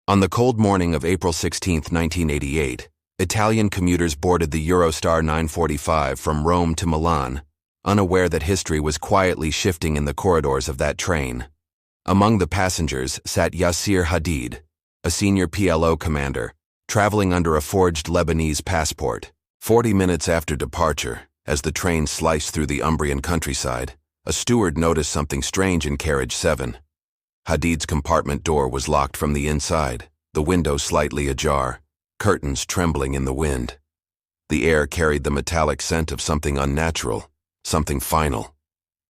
On the cold morning of April 16, 1988, Italian commuters boarded the Eurostar 945 from Rome to Milan, unaware that history was quietly shifting in the corridors of that train. Among the passengers sat Yasir Hadid, a senior PLO commander, traveling under a forged Lebanese passport. 40 minutes after departure, as the train sliced through the Umbrian countryside, a steward noticed something strange in Carriage 7. Hadid's compartment door was locked from the inside, the window slightly ajar, curtains trembling in the wind. The air carried the metallic scent of something unnatural, something final.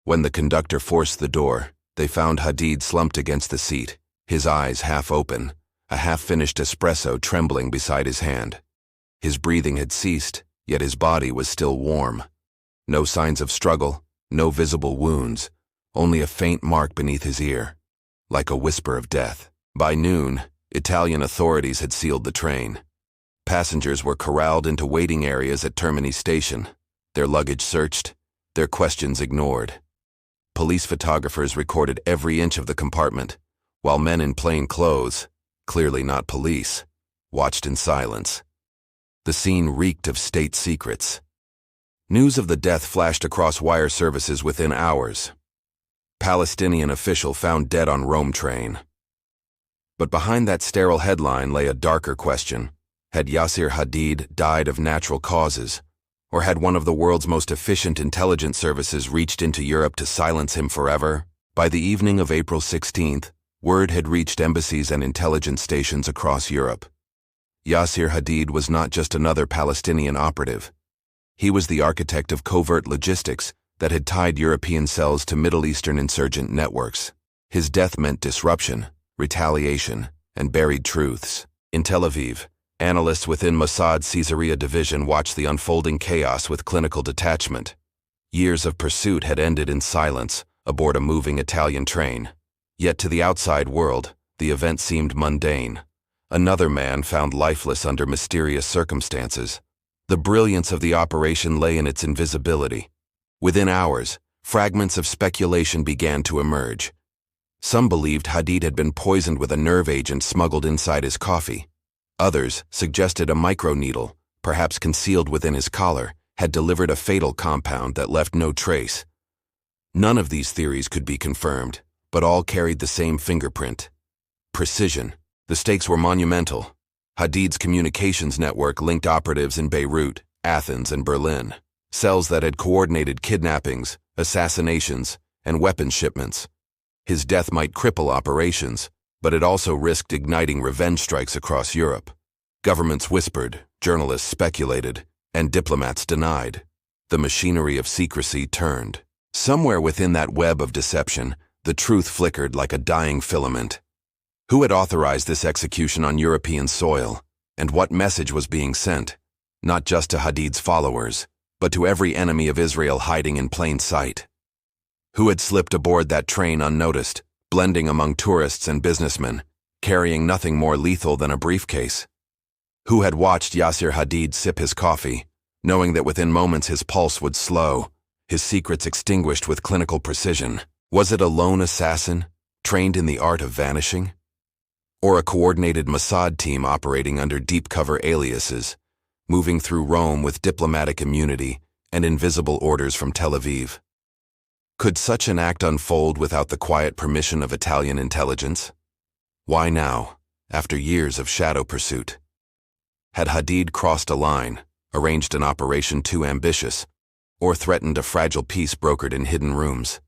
When the conductor forced the door, they found Hadid slumped against the seat, his eyes half open, a half-finished espresso trembling beside his hand. His breathing had ceased, yet his body was still warm. No signs of struggle, no visible wounds, only a faint mark beneath his ear, like a whisper of death. By noon, Italian authorities had sealed the train. Passengers were corralled into waiting areas at Termini station, their luggage searched, their questions ignored. Police photographers recorded every inch of the compartment, while men in plain clothes, clearly not police, watched in silence. The scene reeked of state secrets. News of the death flashed across wire services within hours. Palestinian official found dead on Rome train. But behind that sterile headline lay a darker question. Had Yasir Hadid died of natural causes, or had one of the world's most efficient intelligence services reached into Europe to silence him forever? By the evening of April 16th, word had reached embassies and intelligence stations across Europe. Yasir Hadid was not just another Palestinian operative. He was the architect of covert logistics that had tied European cells to Middle Eastern insurgent networks. His death meant disruption, retaliation, and buried truths. In Tel Aviv, analysts within Mossad's Caesarea division watched the unfolding chaos with clinical detachment. Years of pursuit had ended in silence aboard a moving Italian train. Yet to the outside world, the event seemed mundane. Another man found lifeless under mysterious circumstances. The brilliance of the operation lay in its invisibility. Within hours, fragments of speculation began to emerge. Some believed Hadid had been poisoned with a nerve agent smuggled inside his coffee. Others suggested a microneedle, perhaps concealed within his collar, had delivered a fatal compound that left no trace. None of these theories could be confirmed, but all carried the same fingerprint. Precision. The stakes were monumental. Hadid's communications network linked operatives in Beirut, Athens, and Berlin. Cells that had coordinated kidnappings, assassinations, and weapons shipments. His death might cripple operations, but it also risked igniting revenge strikes across Europe. Governments whispered, journalists speculated, and diplomats denied. The machinery of secrecy turned. Somewhere within that web of deception, the truth flickered like a dying filament. Who had authorized this execution on European soil, and what message was being sent, not just to Hadid's followers, but to every enemy of Israel hiding in plain sight? Who had slipped aboard that train unnoticed, blending among tourists and businessmen, carrying nothing more lethal than a briefcase? Who had watched Yasir Hadid sip his coffee, knowing that within moments his pulse would slow, his secrets extinguished with clinical precision? Was it a lone assassin, trained in the art of vanishing? Or a coordinated Mossad team operating under deep cover aliases, moving through Rome with diplomatic immunity and invisible orders from Tel Aviv? Could such an act unfold without the quiet permission of Italian intelligence? Why now, after years of shadow pursuit? Had Hadid crossed a line, arranged an operation too ambitious, or threatened a fragile peace brokered in hidden rooms?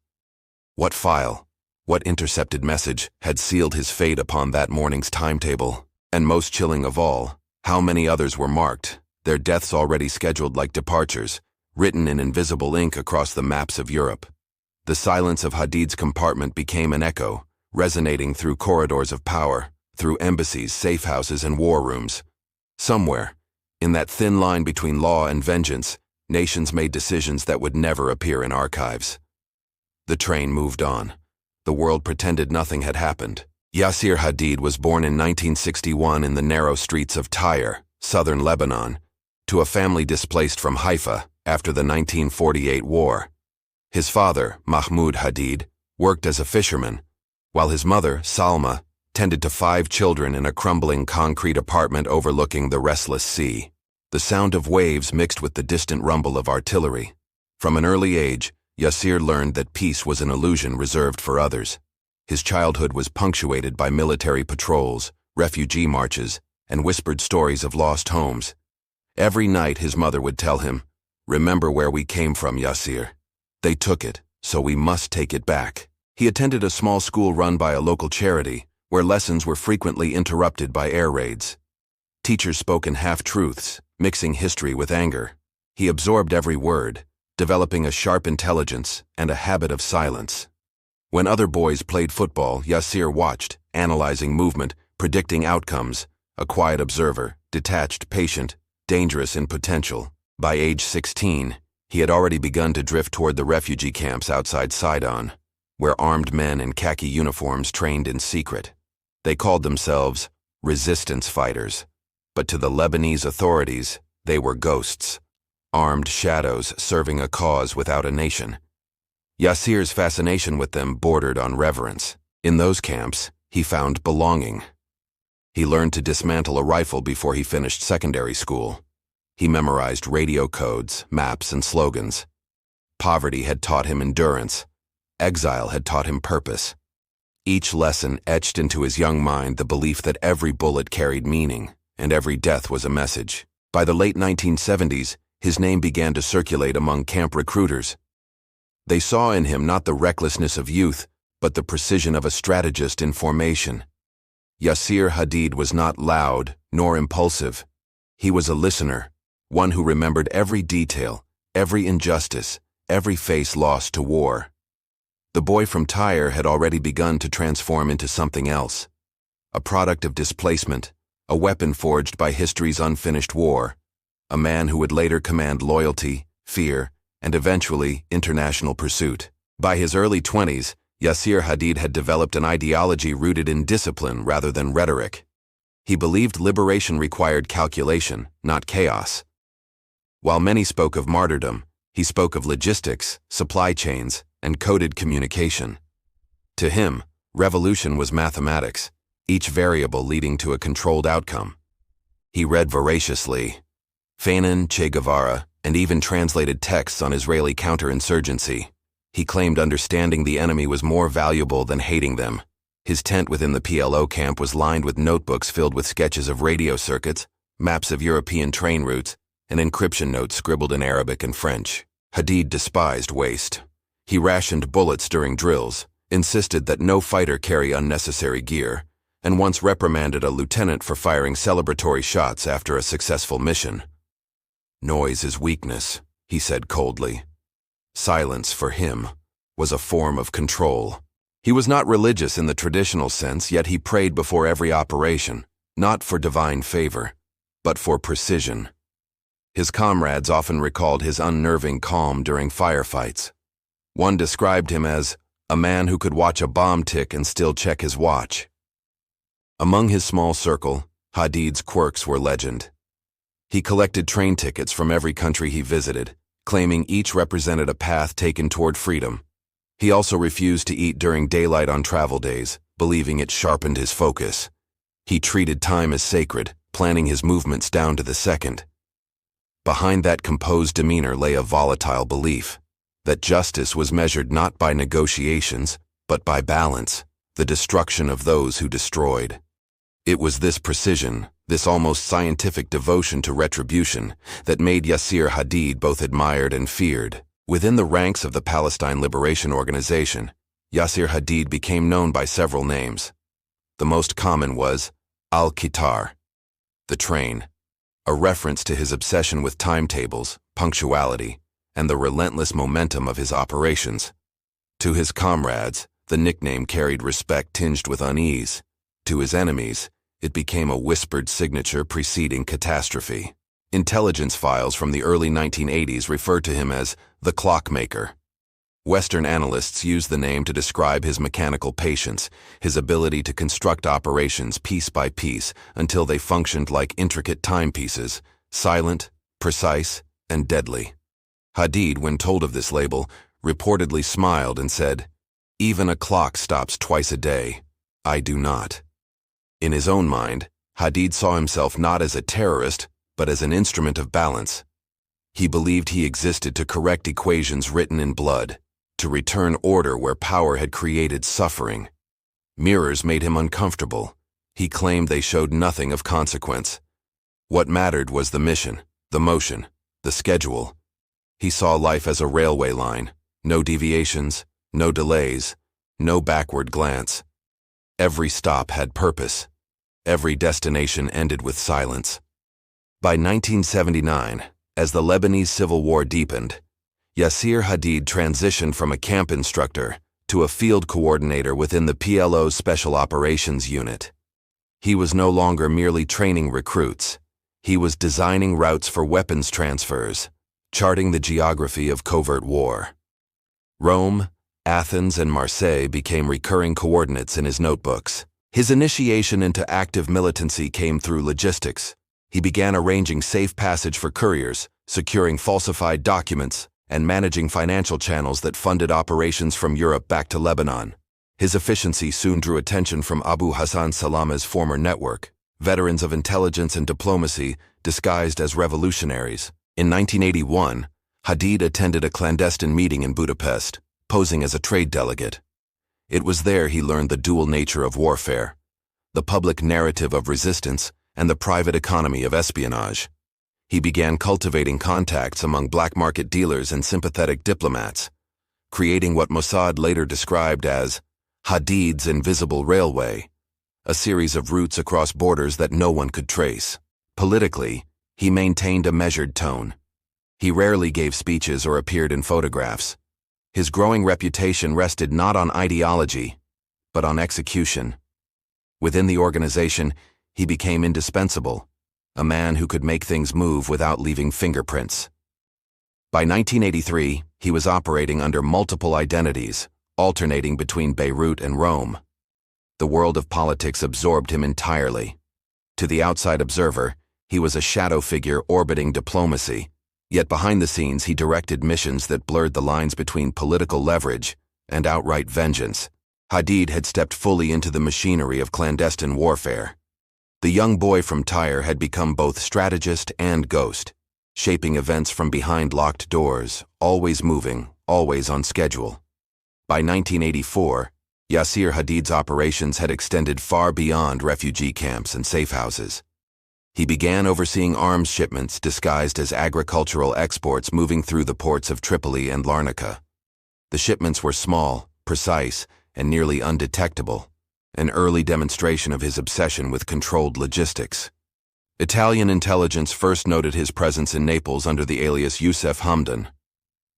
What file, what intercepted message had sealed his fate upon that morning's timetable? And most chilling of all, how many others were marked, their deaths already scheduled like departures, written in invisible ink across the maps of Europe? The silence of Hadid's compartment became an echo, resonating through corridors of power, through embassies, safe houses, and war rooms. Somewhere, in that thin line between law and vengeance, nations made decisions that would never appear in archives. The train moved on. The world pretended nothing had happened. Yasir Hadid was born in 1961 in the narrow streets of Tyre, southern Lebanon, to a family displaced from Haifa after the 1948 war. His father, Mahmoud Hadid, worked as a fisherman, while his mother, Salma, tended to 5 children in a crumbling concrete apartment overlooking the restless sea. The sound of waves mixed with the distant rumble of artillery. From an early age, Yasir learned that peace was an illusion reserved for others. His childhood was punctuated by military patrols, refugee marches, and whispered stories of lost homes. Every night his mother would tell him, "Remember where we came from, Yasir. They took it, so we must take it back." He attended a small school run by a local charity, where lessons were frequently interrupted by air raids. Teachers spoke in half-truths, mixing history with anger. He absorbed every word, developing a sharp intelligence and a habit of silence. When other boys played football, Yasir watched, analyzing movement, predicting outcomes, a quiet observer, detached, patient, dangerous in potential. By age 16, he had already begun to drift toward the refugee camps outside Sidon, where armed men in khaki uniforms trained in secret. They called themselves resistance fighters, but to the Lebanese authorities, they were ghosts, armed shadows serving a cause without a nation. Yasir's fascination with them bordered on reverence. In those camps, he found belonging. He learned to dismantle a rifle before he finished secondary school. He memorized radio codes, maps, and slogans. Poverty had taught him endurance. Exile had taught him purpose. Each lesson etched into his young mind the belief that every bullet carried meaning, and every death was a message. By the late 1970s, his name began to circulate among camp recruiters. They saw in him not the recklessness of youth, but the precision of a strategist in formation. Yasir Hadid was not loud nor impulsive. He was a listener, one who remembered every detail, every injustice, every face lost to war. The boy from Tyre had already begun to transform into something else, a product of displacement, a weapon forged by history's unfinished war, a man who would later command loyalty, fear, and eventually international pursuit. By his early 20s, Yasir Hadid had developed an ideology rooted in discipline rather than rhetoric. He believed liberation required calculation, not chaos. While many spoke of martyrdom, he spoke of logistics, supply chains, and coded communication. To him, revolution was mathematics, each variable leading to a controlled outcome. He read voraciously, Fanon, Che Guevara, and even translated texts on Israeli counterinsurgency. He claimed understanding the enemy was more valuable than hating them. His tent within the PLO camp was lined with notebooks filled with sketches of radio circuits, maps of European train routes, and encryption notes scribbled in Arabic and French. Hadid despised waste. He rationed bullets during drills, insisted that no fighter carry unnecessary gear, and once reprimanded a lieutenant for firing celebratory shots after a successful mission. "Noise is weakness," he said coldly. Silence, for him, was a form of control. He was not religious in the traditional sense, yet he prayed before every operation, not for divine favor, but for precision. His comrades often recalled his unnerving calm during firefights. One described him as a man who could watch a bomb tick and still check his watch. Among his small circle, Hadid's quirks were legend. He collected train tickets from every country he visited, claiming each represented a path taken toward freedom. He also refused to eat during daylight on travel days, believing it sharpened his focus. He treated time as sacred, planning his movements down to the second. Behind that composed demeanor lay a volatile belief that justice was measured not by negotiations, but by balance, the destruction of those who destroyed. It was this precision, this almost scientific devotion to retribution, that made Yasir Hadid both admired and feared. Within the ranks of the Palestine Liberation Organization, Yasir Hadid became known by several names. The most common was Al-Qitar, the train, a reference to his obsession with timetables, punctuality, and the relentless momentum of his operations. To his comrades, the nickname carried respect tinged with unease. To his enemies, it became a whispered signature preceding catastrophe. Intelligence files from the early 1980s referred to him as the clockmaker. Western analysts used the name to describe his mechanical patience, his ability to construct operations piece by piece until they functioned like intricate timepieces, silent, precise, and deadly. Hadid, when told of this label, reportedly smiled and said, "Even a clock stops twice a day. I do not." In his own mind, Hadid saw himself not as a terrorist, but as an instrument of balance. He believed he existed to correct equations written in blood, to return order where power had created suffering. Mirrors made him uncomfortable. He claimed they showed nothing of consequence. What mattered was the mission, the motion, the schedule. He saw life as a railway line, no deviations, no delays, no backward glance. Every stop had purpose. Every destination ended with silence. By 1979, as the Lebanese civil war deepened, Yasir Hadid transitioned from a camp instructor to a field coordinator within the PLO's Special Operations Unit. He was no longer merely training recruits. He was designing routes for weapons transfers, charting the geography of covert war. Rome, Athens, and Marseille became recurring coordinates in his notebooks. His initiation into active militancy came through logistics. He began arranging safe passage for couriers, securing falsified documents, and managing financial channels that funded operations from Europe back to Lebanon. His efficiency soon drew attention from Abu Hassan Salama's former network, veterans of intelligence and diplomacy disguised as revolutionaries. In 1981, Hadid attended a clandestine meeting in Budapest, posing as a trade delegate. It was there he learned the dual nature of warfare, the public narrative of resistance and the private economy of espionage. He began cultivating contacts among black market dealers and sympathetic diplomats, creating what Mossad later described as Hadid's invisible railway, a series of routes across borders that no one could trace. Politically, he maintained a measured tone. He rarely gave speeches or appeared in photographs. His growing reputation rested not on ideology, but on execution. Within the organization, he became indispensable, a man who could make things move without leaving fingerprints. By 1983, he was operating under multiple identities, alternating between Beirut and Rome. The world of politics absorbed him entirely. To the outside observer, he was a shadow figure orbiting diplomacy, yet behind the scenes he directed missions that blurred the lines between political leverage and outright vengeance. Hadid had stepped fully into the machinery of clandestine warfare. The young boy from Tyre had become both strategist and ghost, shaping events from behind locked doors, always moving, always on schedule. By 1984, Yasir Hadid's operations had extended far beyond refugee camps and safe houses. He began overseeing arms shipments disguised as agricultural exports moving through the ports of Tripoli and Larnaca. The shipments were small, precise, and nearly undetectable, an early demonstration of his obsession with controlled logistics. Italian intelligence first noted his presence in Naples under the alias Yusef Hamdan.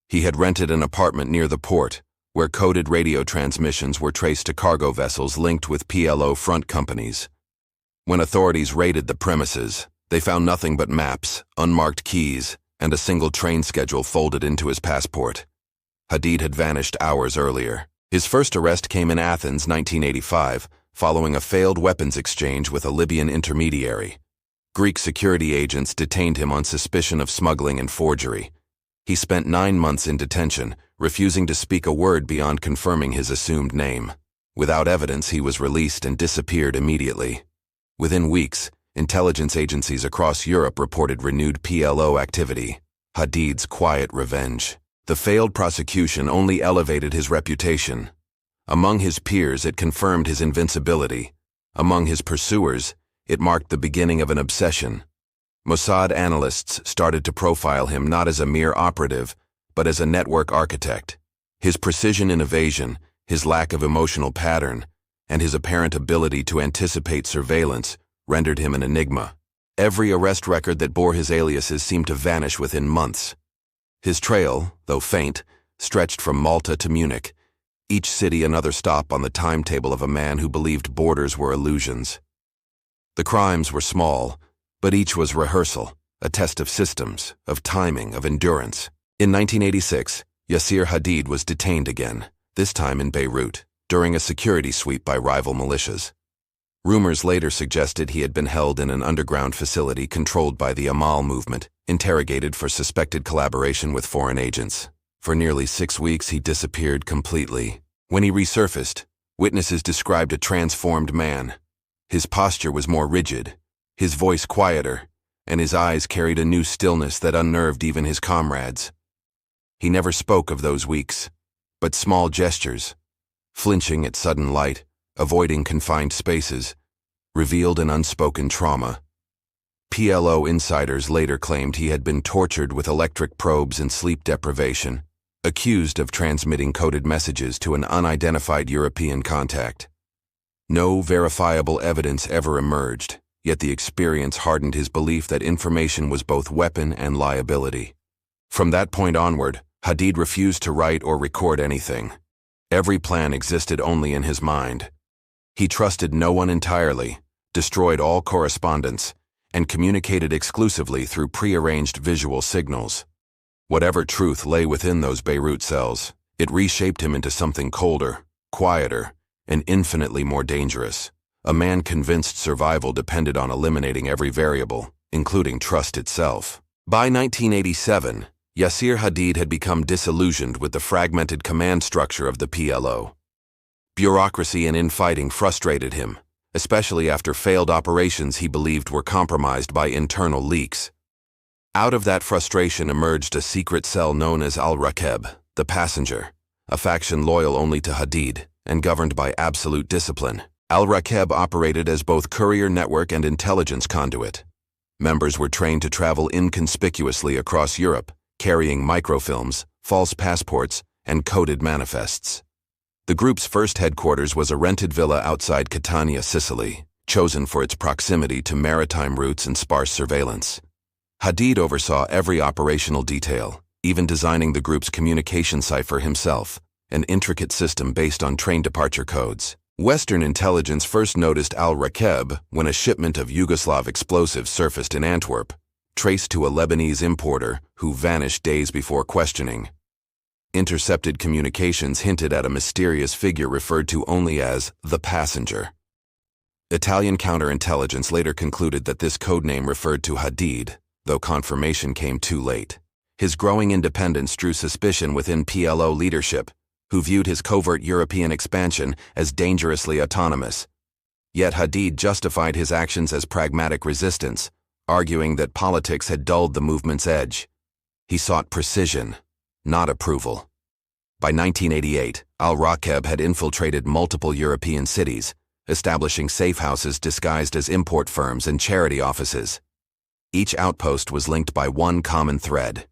He had rented an apartment near the port, where coded radio transmissions were traced to cargo vessels linked with PLO front companies. When authorities raided the premises, they found nothing but maps, unmarked keys, and a single train schedule folded into his passport. Hadid had vanished hours earlier. His first arrest came in Athens, 1985, following a failed weapons exchange with a Libyan intermediary. Greek security agents detained him on suspicion of smuggling and forgery. He spent 9 months in detention, refusing to speak a word beyond confirming his assumed name. Without evidence, he was released and disappeared immediately. Within weeks, intelligence agencies across Europe reported renewed PLO activity, Hadid's quiet revenge. The failed prosecution only elevated his reputation. Among his peers, it confirmed his invincibility. Among his pursuers, it marked the beginning of an obsession. Mossad analysts started to profile him not as a mere operative, but as a network architect. His precision in evasion, his lack of emotional pattern, and his apparent ability to anticipate surveillance rendered him an enigma. Every arrest record that bore his aliases seemed to vanish within months. His trail, though faint, stretched from Malta to Munich, each city another stop on the timetable of a man who believed borders were illusions. The crimes were small, but each was rehearsal, a test of systems, of timing, of endurance. In 1986, Yasir Hadid was detained again, this time in Beirut, during a security sweep by rival militias. Rumors later suggested he had been held in an underground facility controlled by the Amal movement, interrogated for suspected collaboration with foreign agents. For nearly 6 weeks, he disappeared completely. When he resurfaced, witnesses described a transformed man, His posture was more rigid, his voice quieter, and his eyes carried a new stillness that unnerved even his comrades. He never spoke of those weeks, but small gestures, flinching at sudden light, avoiding confined spaces, revealed an unspoken trauma. PLO insiders later claimed he had been tortured with electric probes and sleep deprivation, accused of transmitting coded messages to an unidentified European contact. No verifiable evidence ever emerged, yet the experience hardened his belief that information was both weapon and liability. From that point onward, Hadid refused to write or record anything. Every plan existed only in his mind. He trusted no one entirely, destroyed all correspondence, and communicated exclusively through prearranged visual signals. Whatever truth lay within those Beirut cells, it reshaped him into something colder, quieter, and infinitely more dangerous. A man convinced survival depended on eliminating every variable, including trust itself. By 1987, Yasir Hadid had become disillusioned with the fragmented command structure of the PLO. Bureaucracy and infighting frustrated him, especially after failed operations he believed were compromised by internal leaks. Out of that frustration emerged a secret cell known as Al-Raqeb, the Passenger, a faction loyal only to Hadid and governed by absolute discipline. Al-Raqeb operated as both courier network and intelligence conduit. Members were trained to travel inconspicuously across Europe, carrying microfilms, false passports, and coded manifests. The group's first headquarters was a rented villa outside Catania, Sicily, chosen for its proximity to maritime routes and sparse surveillance. Hadid oversaw every operational detail, even designing the group's communication cipher himself, an intricate system based on train departure codes. Western intelligence first noticed Al-Raqeb when a shipment of Yugoslav explosives surfaced in Antwerp, traced to a Lebanese importer who vanished days before questioning. Intercepted communications hinted at a mysterious figure referred to only as the Passenger. Italian counterintelligence later concluded that this codename referred to Hadid, though confirmation came too late. His growing independence drew suspicion within PLO leadership, who viewed his covert European expansion as dangerously autonomous. Yet Hadid justified his actions as pragmatic resistance, arguing that politics had dulled the movement's edge. He sought precision, not approval. By 1988, Al-Raqeb had infiltrated multiple European cities, establishing safe houses disguised as import firms and charity offices. Each outpost was linked by one common thread: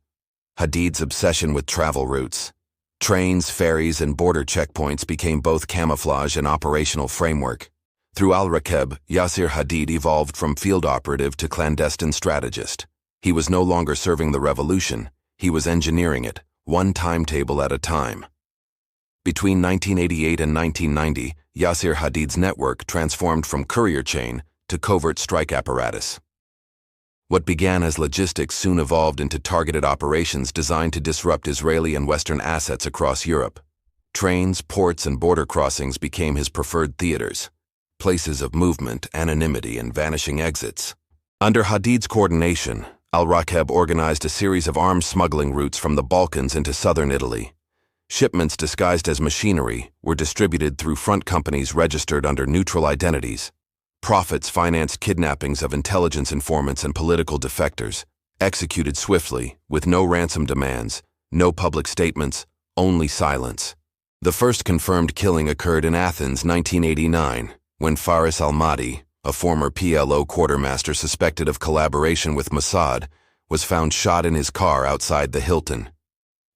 Hadid's obsession with travel routes. Trains, ferries, and border checkpoints became both camouflage and operational framework. Through Al-Raqeb, Yasir Hadid evolved from field operative to clandestine strategist. He was no longer serving the revolution, he was engineering it, one timetable at a time. Between 1988 and 1990, Yasir Hadid's network transformed from courier chain to covert strike apparatus. What began as logistics soon evolved into targeted operations designed to disrupt Israeli and Western assets across Europe. Trains, ports, and border crossings became his preferred theaters, places of movement, anonymity, and vanishing exits. Under Hadid's coordination, Al-Raqeb organized a series of arms smuggling routes from the Balkans into southern Italy. Shipments disguised as machinery were distributed through front companies registered under neutral identities. Profits financed kidnappings of intelligence informants and political defectors, executed swiftly, with no ransom demands, no public statements, only silence. The first confirmed killing occurred in Athens, 1989, when Faris al-Mahdi, a former PLO quartermaster suspected of collaboration with Mossad, was found shot in his car outside the Hilton.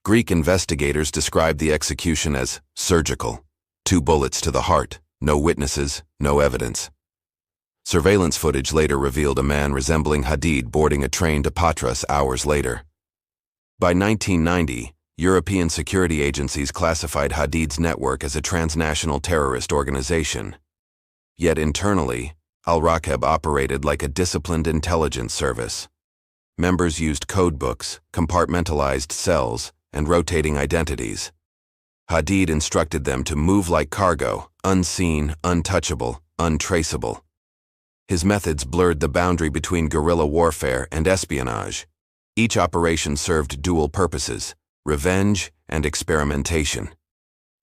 Greek investigators described the execution as surgical: 2 bullets to the heart, no witnesses, no evidence. Surveillance footage later revealed a man resembling Hadid boarding a train to Patras hours later. By 1990, European security agencies classified Hadid's network as a transnational terrorist organization. Yet internally, Al-Raqeb operated like a disciplined intelligence service. Members used codebooks, compartmentalized cells, and rotating identities. Hadid instructed them to move like cargo, unseen, untouchable, untraceable. His methods blurred the boundary between guerrilla warfare and espionage. Each operation served dual purposes: revenge and experimentation.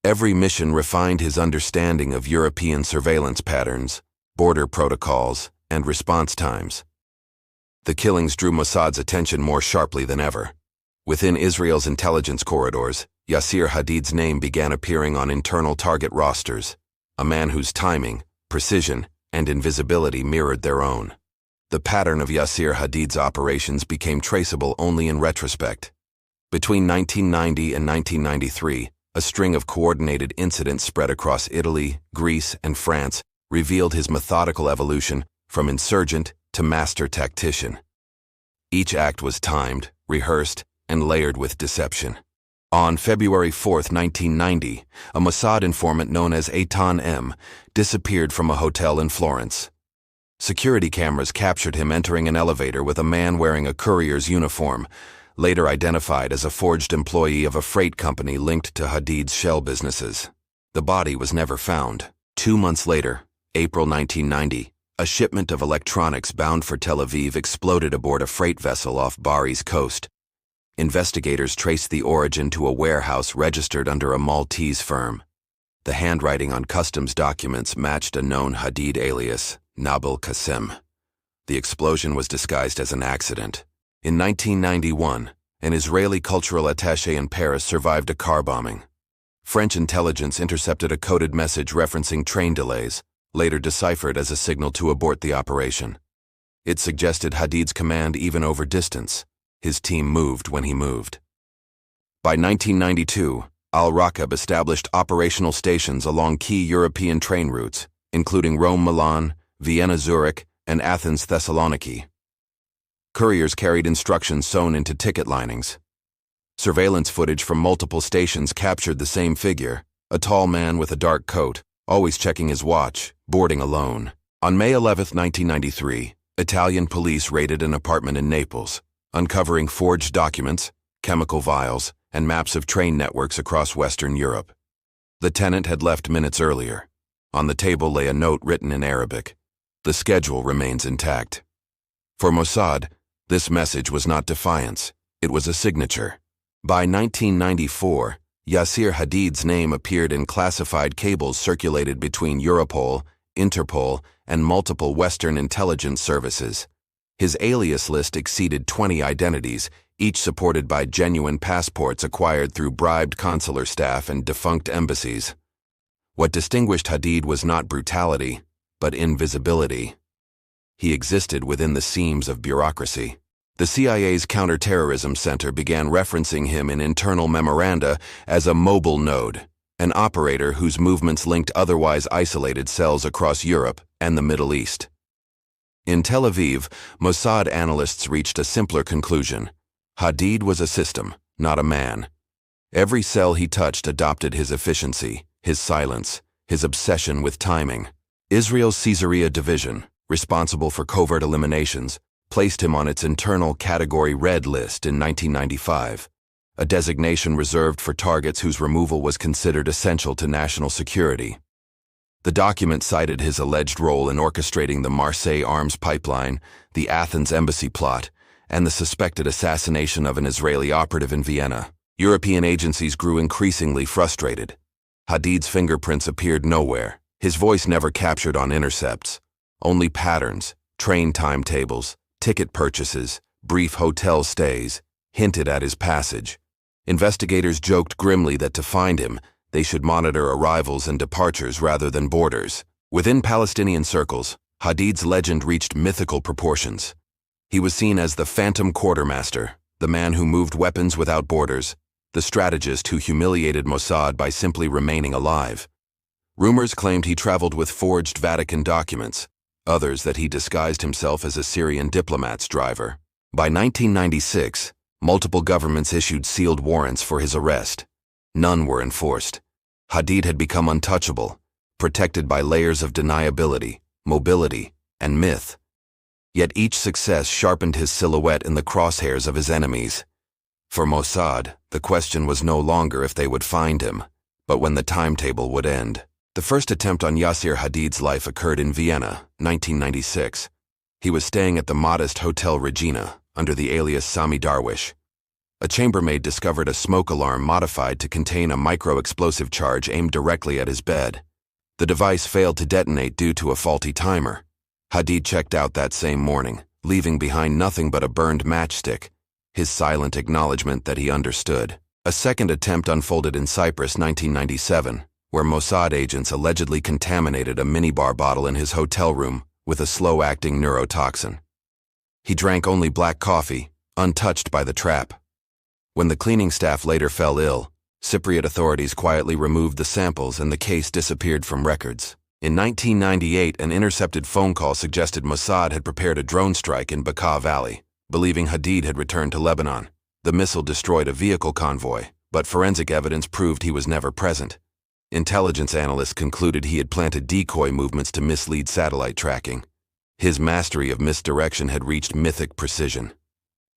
Every mission refined his understanding of European surveillance patterns, border protocols, and response times. The killings drew Mossad's attention more sharply than ever. Within Israel's intelligence corridors, Yasir Hadid's name began appearing on internal target rosters, a man whose timing, precision, and invisibility mirrored their own. The pattern of Yasir Hadid's operations became traceable only in retrospect. Between 1990 and 1993, a string of coordinated incidents spread across Italy, Greece, and France revealed his methodical evolution from insurgent to master tactician. Each act was timed, rehearsed, and layered with deception. On February 4, 1990, a Mossad informant known as Eitan M. disappeared from a hotel in Florence. Security cameras captured him entering an elevator with a man wearing a courier's uniform, later identified as a forged employee of a freight company linked to Hadid's shell businesses. The body was never found. 2 months later, April 1990, a shipment of electronics bound for Tel Aviv exploded aboard a freight vessel off Bari's coast. Investigators traced the origin to a warehouse registered under a Maltese firm. The handwriting on customs documents matched a known Hadid alias, Nabil Qasim. The explosion was disguised as an accident. In 1991, an Israeli cultural attaché in Paris survived a car bombing. French intelligence intercepted a coded message referencing train delays, later deciphered as a signal to abort the operation. It suggested Hadid's command even over distance. His team moved when he moved. By 1992, Al-Raqab established operational stations along key European train routes, including Rome-Milan, Vienna-Zurich, and Athens-Thessaloniki. Couriers carried instructions sewn into ticket linings. Surveillance footage from multiple stations captured the same figure, a tall man with a dark coat, always checking his watch, boarding alone. On May 11, 1993, Italian police raided an apartment in Naples, uncovering forged documents, chemical vials, and maps of train networks across Western Europe. The tenant had left minutes earlier. On the table lay a note written in Arabic. The schedule remains intact. For Mossad, this message was not defiance, it was a signature. By 1994, Yasir Hadid's name appeared in classified cables circulated between Europol, Interpol, and multiple Western intelligence services. His alias list exceeded 20 identities, each supported by genuine passports acquired through bribed consular staff and defunct embassies. What distinguished Hadid was not brutality, but invisibility. He existed within the seams of bureaucracy. The CIA's Counterterrorism Center began referencing him in internal memoranda as a mobile node, an operator whose movements linked otherwise isolated cells across Europe and the Middle East. In Tel Aviv, Mossad analysts reached a simpler conclusion. Hadid was a system, not a man. Every cell he touched adopted his efficiency, his silence, his obsession with timing. Israel's Caesarea division, responsible for covert eliminations, placed him on its internal Category Red list in 1995, a designation reserved for targets whose removal was considered essential to national security. The document cited his alleged role in orchestrating the Marseille arms pipeline, the Athens embassy plot, and the suspected assassination of an Israeli operative in Vienna. European agencies grew increasingly frustrated. Hadid's fingerprints appeared nowhere. His voice never captured on intercepts. Only patterns, train timetables, ticket purchases, brief hotel stays, hinted at his passage. Investigators joked grimly that to find him, they should monitor arrivals and departures rather than borders. Within Palestinian circles, Hadid's legend reached mythical proportions. He was seen as the phantom quartermaster, the man who moved weapons without borders, the strategist who humiliated Mossad by simply remaining alive. Rumors claimed he traveled with forged Vatican documents, others that he disguised himself as a Syrian diplomat's driver. By 1996, multiple governments issued sealed warrants for his arrest. None were enforced. Hadid had become untouchable, protected by layers of deniability, mobility, and myth. Yet each success sharpened his silhouette in the crosshairs of his enemies. For Mossad, the question was no longer if they would find him, but when the timetable would end. The first attempt on Yasir Hadid's life occurred in Vienna, 1996. He was staying at the modest Hotel Regina, under the alias Sami Darwish. A chambermaid discovered a smoke alarm modified to contain a micro-explosive charge aimed directly at his bed. The device failed to detonate due to a faulty timer. Hadid checked out that same morning, leaving behind nothing but a burned matchstick, his silent acknowledgement that he understood. A second attempt unfolded in Cyprus, 1997, where Mossad agents allegedly contaminated a minibar bottle in his hotel room with a slow-acting neurotoxin. He drank only black coffee, untouched by the trap. When the cleaning staff later fell ill, Cypriot authorities quietly removed the samples and the case disappeared from records. In 1998, an intercepted phone call suggested Mossad had prepared a drone strike in Bekaa Valley, believing Hadid had returned to Lebanon. The missile destroyed a vehicle convoy, but forensic evidence proved he was never present. Intelligence analysts concluded he had planted decoy movements to mislead satellite tracking. His mastery of misdirection had reached mythic precision.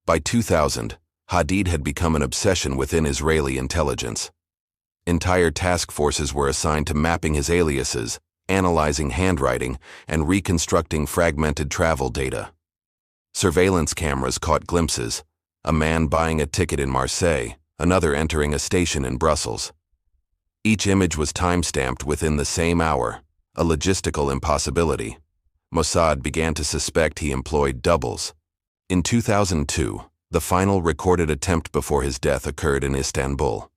By 2000, Hadid had become an obsession within Israeli intelligence. Entire task forces were assigned to mapping his aliases, analyzing handwriting, and reconstructing fragmented travel data. Surveillance cameras caught glimpses: a man buying a ticket in Marseille, another entering a station in Brussels. Each image was time-stamped within the same hour, a logistical impossibility. Mossad began to suspect he employed doubles. In 2002, the final recorded attempt before his death occurred in Istanbul.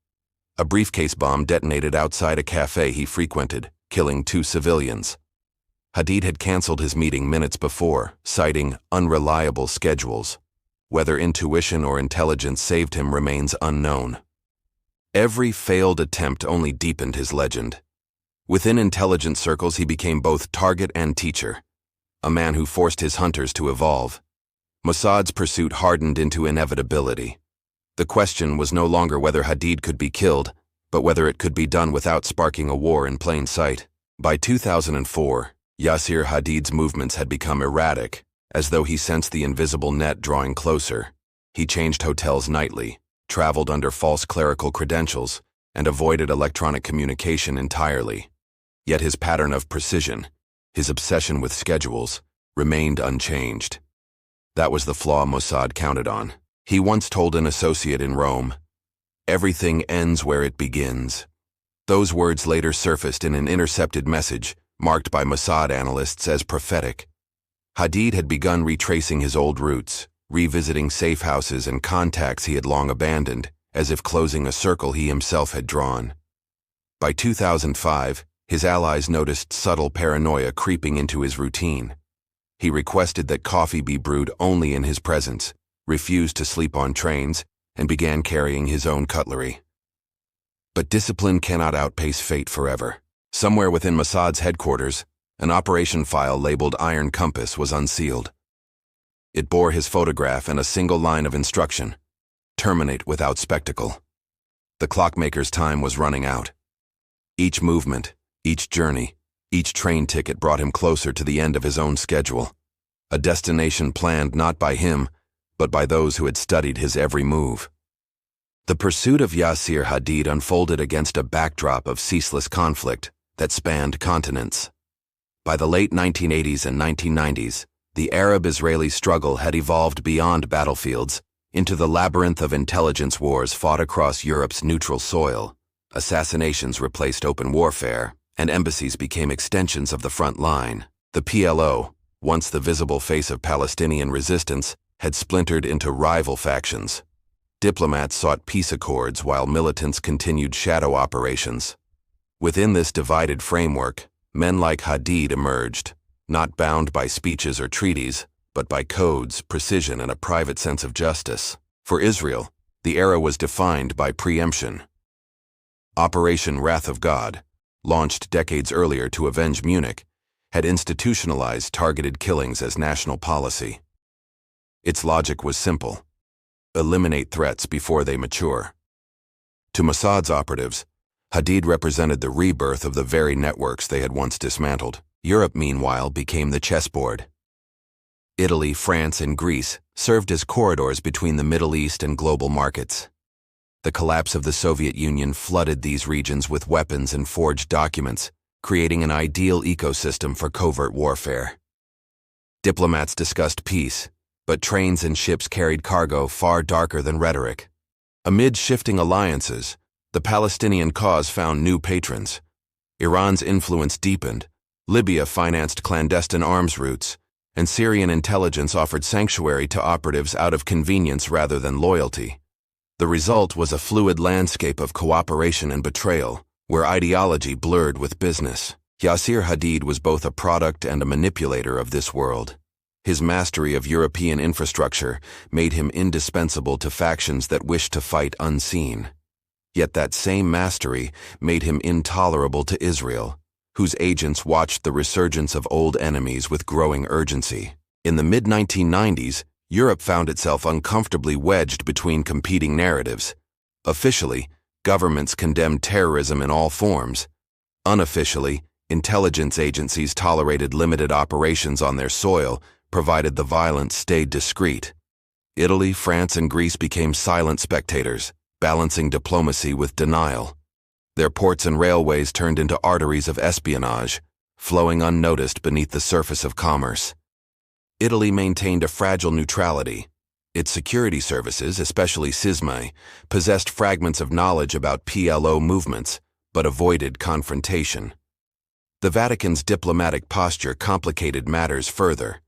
A briefcase bomb detonated outside a cafe he frequented, killing 2 civilians. Hadid had canceled his meeting minutes before, citing unreliable schedules. Whether intuition or intelligence saved him remains unknown. Every failed attempt only deepened his legend. Within intelligence circles, he became both target and teacher, a man who forced his hunters to evolve. Mossad's pursuit hardened into inevitability. The question was no longer whether Hadid could be killed, but whether it could be done without sparking a war in plain sight. By 2004, Yasir Hadid's movements had become erratic, as though he sensed the invisible net drawing closer. He changed hotels nightly, traveled under false clerical credentials, and avoided electronic communication entirely. Yet his pattern of precision, his obsession with schedules, remained unchanged. That was the flaw Mossad counted on. He once told an associate in Rome, "Everything ends where it begins." Those words later surfaced in an intercepted message, marked by Mossad analysts as prophetic. Hadid had begun retracing his old roots, revisiting safe houses and contacts he had long abandoned, as if closing a circle he himself had drawn. By 2005, his allies noticed subtle paranoia creeping into his routine. He requested that coffee be brewed only in his presence, refused to sleep on trains, and began carrying his own cutlery. But discipline cannot outpace fate forever. Somewhere within Mossad's headquarters, an operation file labeled Iron Compass was unsealed. It bore his photograph and a single line of instruction: terminate without spectacle. The clockmaker's time was running out. Each movement, each journey, each train ticket brought him closer to the end of his own schedule, a destination planned not by him, but by those who had studied his every move. The pursuit of Yasir Hadid unfolded against a backdrop of ceaseless conflict that spanned continents. By the late 1980s and 1990s, the Arab-Israeli struggle had evolved beyond battlefields into the labyrinth of intelligence wars fought across Europe's neutral soil. Assassinations replaced open warfare, and embassies became extensions of the front line. The PLO, once the visible face of Palestinian resistance, had splintered into rival factions. Diplomats sought peace accords while militants continued shadow operations. Within this divided framework, men like Hadid emerged, not bound by speeches or treaties, but by codes, precision, and a private sense of justice. For Israel, the era was defined by preemption. Operation Wrath of God, launched decades earlier to avenge Munich, had institutionalized targeted killings as national policy. Its logic was simple: eliminate threats before they mature. To Mossad's operatives, Hadid represented the rebirth of the very networks they had once dismantled. Europe, meanwhile, became the chessboard. Italy, France, and Greece served as corridors between the Middle East and global markets. The collapse of the Soviet Union flooded these regions with weapons and forged documents, creating an ideal ecosystem for covert warfare. Diplomats discussed peace, but trains and ships carried cargo far darker than rhetoric. Amid shifting alliances, the Palestinian cause found new patrons. Iran's influence deepened, Libya financed clandestine arms routes, and Syrian intelligence offered sanctuary to operatives out of convenience rather than loyalty. The result was a fluid landscape of cooperation and betrayal, where ideology blurred with business. Yasir Hadid was both a product and a manipulator of this world. His mastery of European infrastructure made him indispensable to factions that wished to fight unseen. Yet that same mastery made him intolerable to Israel, whose agents watched the resurgence of old enemies with growing urgency. In the mid-1990s, Europe found itself uncomfortably wedged between competing narratives. Officially, governments condemned terrorism in all forms. Unofficially, intelligence agencies tolerated limited operations on their soil, provided the violence stayed discreet. Italy, France, and Greece became silent spectators, balancing diplomacy with denial. Their ports and railways turned into arteries of espionage, flowing unnoticed beneath the surface of commerce. Italy maintained a fragile neutrality. Its security services, especially SISMI, possessed fragments of knowledge about PLO movements, but avoided confrontation. The Vatican's diplomatic posture complicated matters further.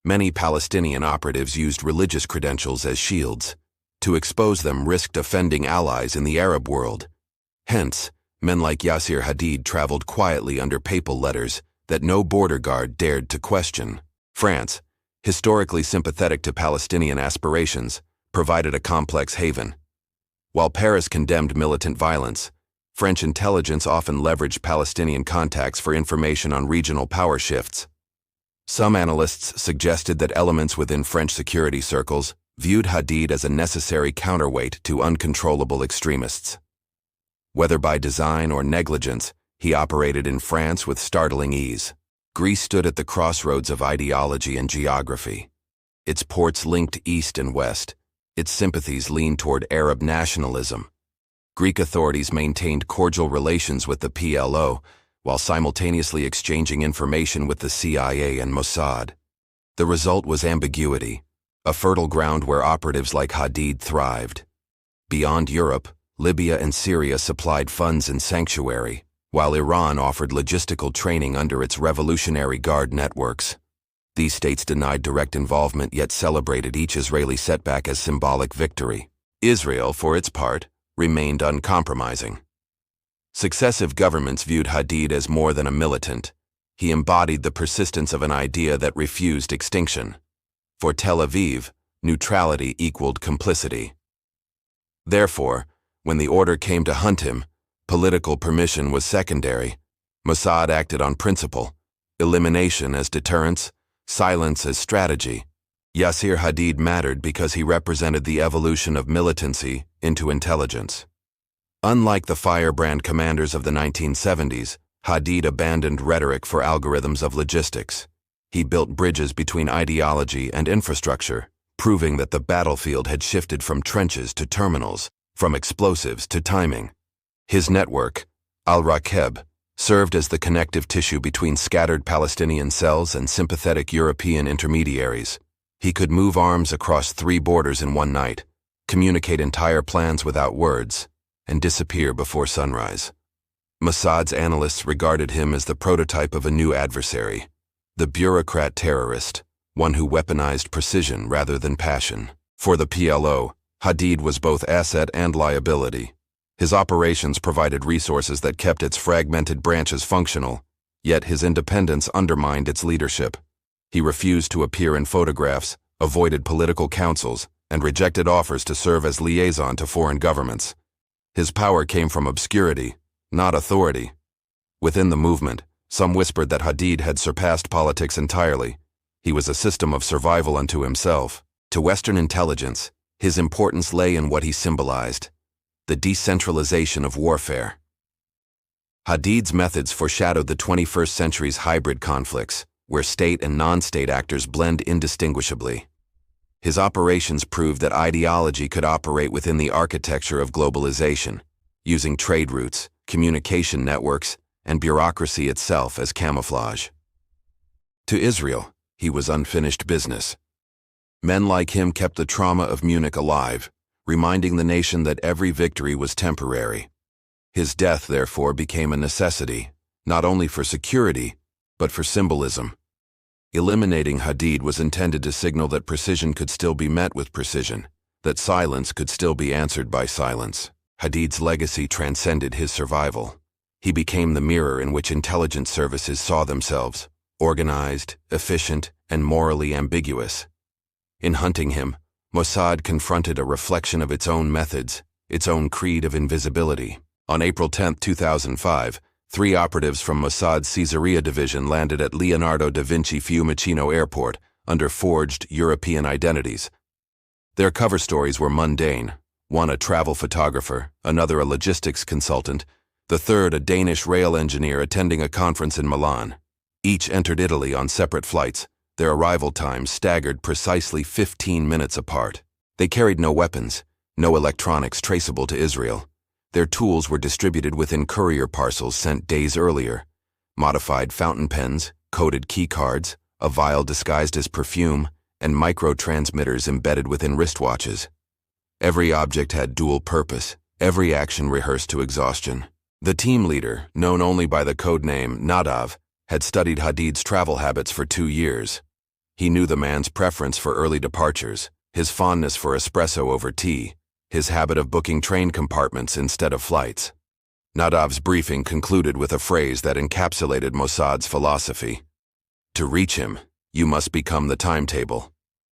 Many Palestinian operatives used religious credentials as shields. To expose them risked offending allies in the Arab world. Hence, men like Yasir Hadid traveled quietly under papal letters that no border guard dared to question. France, historically sympathetic to Palestinian aspirations, provided a complex haven. While Paris condemned militant violence, French intelligence often leveraged Palestinian contacts for information on regional power shifts. Some analysts suggested that elements within French security circles viewed Hadid as a necessary counterweight to uncontrollable extremists. Whether by design or negligence, he operated in France with startling ease. Greece stood at the crossroads of ideology and geography. Its ports linked east and west. Its sympathies leaned toward Arab nationalism. Greek authorities maintained cordial relations with the PLO, while simultaneously exchanging information with the CIA and Mossad. The result was ambiguity, a fertile ground where operatives like Hadid thrived. Beyond Europe, Libya and Syria supplied funds and sanctuary, while Iran offered logistical training under its Revolutionary Guard networks. These states denied direct involvement yet celebrated each Israeli setback as symbolic victory. Israel, for its part, remained uncompromising. Successive governments viewed Hadid as more than a militant. He embodied the persistence of an idea that refused extinction. For Tel Aviv, neutrality equaled complicity. Therefore, when the order came to hunt him, political permission was secondary. Mossad acted on principle, elimination as deterrence, silence as strategy. Yasir Hadid mattered because he represented the evolution of militancy into intelligence. Unlike the firebrand commanders of the 1970s, Hadid abandoned rhetoric for algorithms of logistics. He built bridges between ideology and infrastructure, proving that the battlefield had shifted from trenches to terminals, from explosives to timing. His network, Al-Raqeb, served as the connective tissue between scattered Palestinian cells and sympathetic European intermediaries. He could move arms across 3 borders in one night, communicate entire plans without words, and disappear before sunrise. Mossad's analysts regarded him as the prototype of a new adversary, the bureaucrat terrorist, one who weaponized precision rather than passion. For the PLO, Hadid was both asset and liability. His operations provided resources that kept its fragmented branches functional, yet his independence undermined its leadership. He refused to appear in photographs, avoided political councils, and rejected offers to serve as liaison to foreign governments. His power came from obscurity, not authority. Within the movement, some whispered that Hadid had surpassed politics entirely. He was a system of survival unto himself. To Western intelligence, his importance lay in what he symbolized: the decentralization of warfare. Hadid's methods foreshadowed the 21st century's hybrid conflicts, where state and non-state actors blend indistinguishably. His operations proved that ideology could operate within the architecture of globalization, using trade routes, communication networks, and bureaucracy itself as camouflage. To Israel, he was unfinished business. Men like him kept the trauma of Munich alive, reminding the nation that every victory was temporary. His death, therefore, became a necessity, not only for security, but for symbolism. Eliminating Hadid was intended to signal that precision could still be met with precision, that silence could still be answered by silence. Hadid's legacy transcended his survival. He became the mirror in which intelligence services saw themselves, organized, efficient, and morally ambiguous. In hunting him, Mossad confronted a reflection of its own methods, its own creed of invisibility. On April 10, 2005, 3 operatives from Mossad's Caesarea division landed at Leonardo da Vinci Fiumicino Airport under forged European identities. Their cover stories were mundane, one a travel photographer, another a logistics consultant, the third a Danish rail engineer attending a conference in Milan. Each entered Italy on separate flights, their arrival times staggered precisely 15 minutes apart. They carried no weapons, no electronics traceable to Israel. Their tools were distributed within courier parcels sent days earlier. Modified fountain pens, coded key cards, a vial disguised as perfume, and micro-transmitters embedded within wristwatches. Every object had dual purpose, every action rehearsed to exhaustion. The team leader, known only by the codename Nadav, had studied Hadid's travel habits for 2 years. He knew the man's preference for early departures, his fondness for espresso over tea, his habit of booking train compartments instead of flights. Nadav's briefing concluded with a phrase that encapsulated Mossad's philosophy. To reach him, you must become the timetable.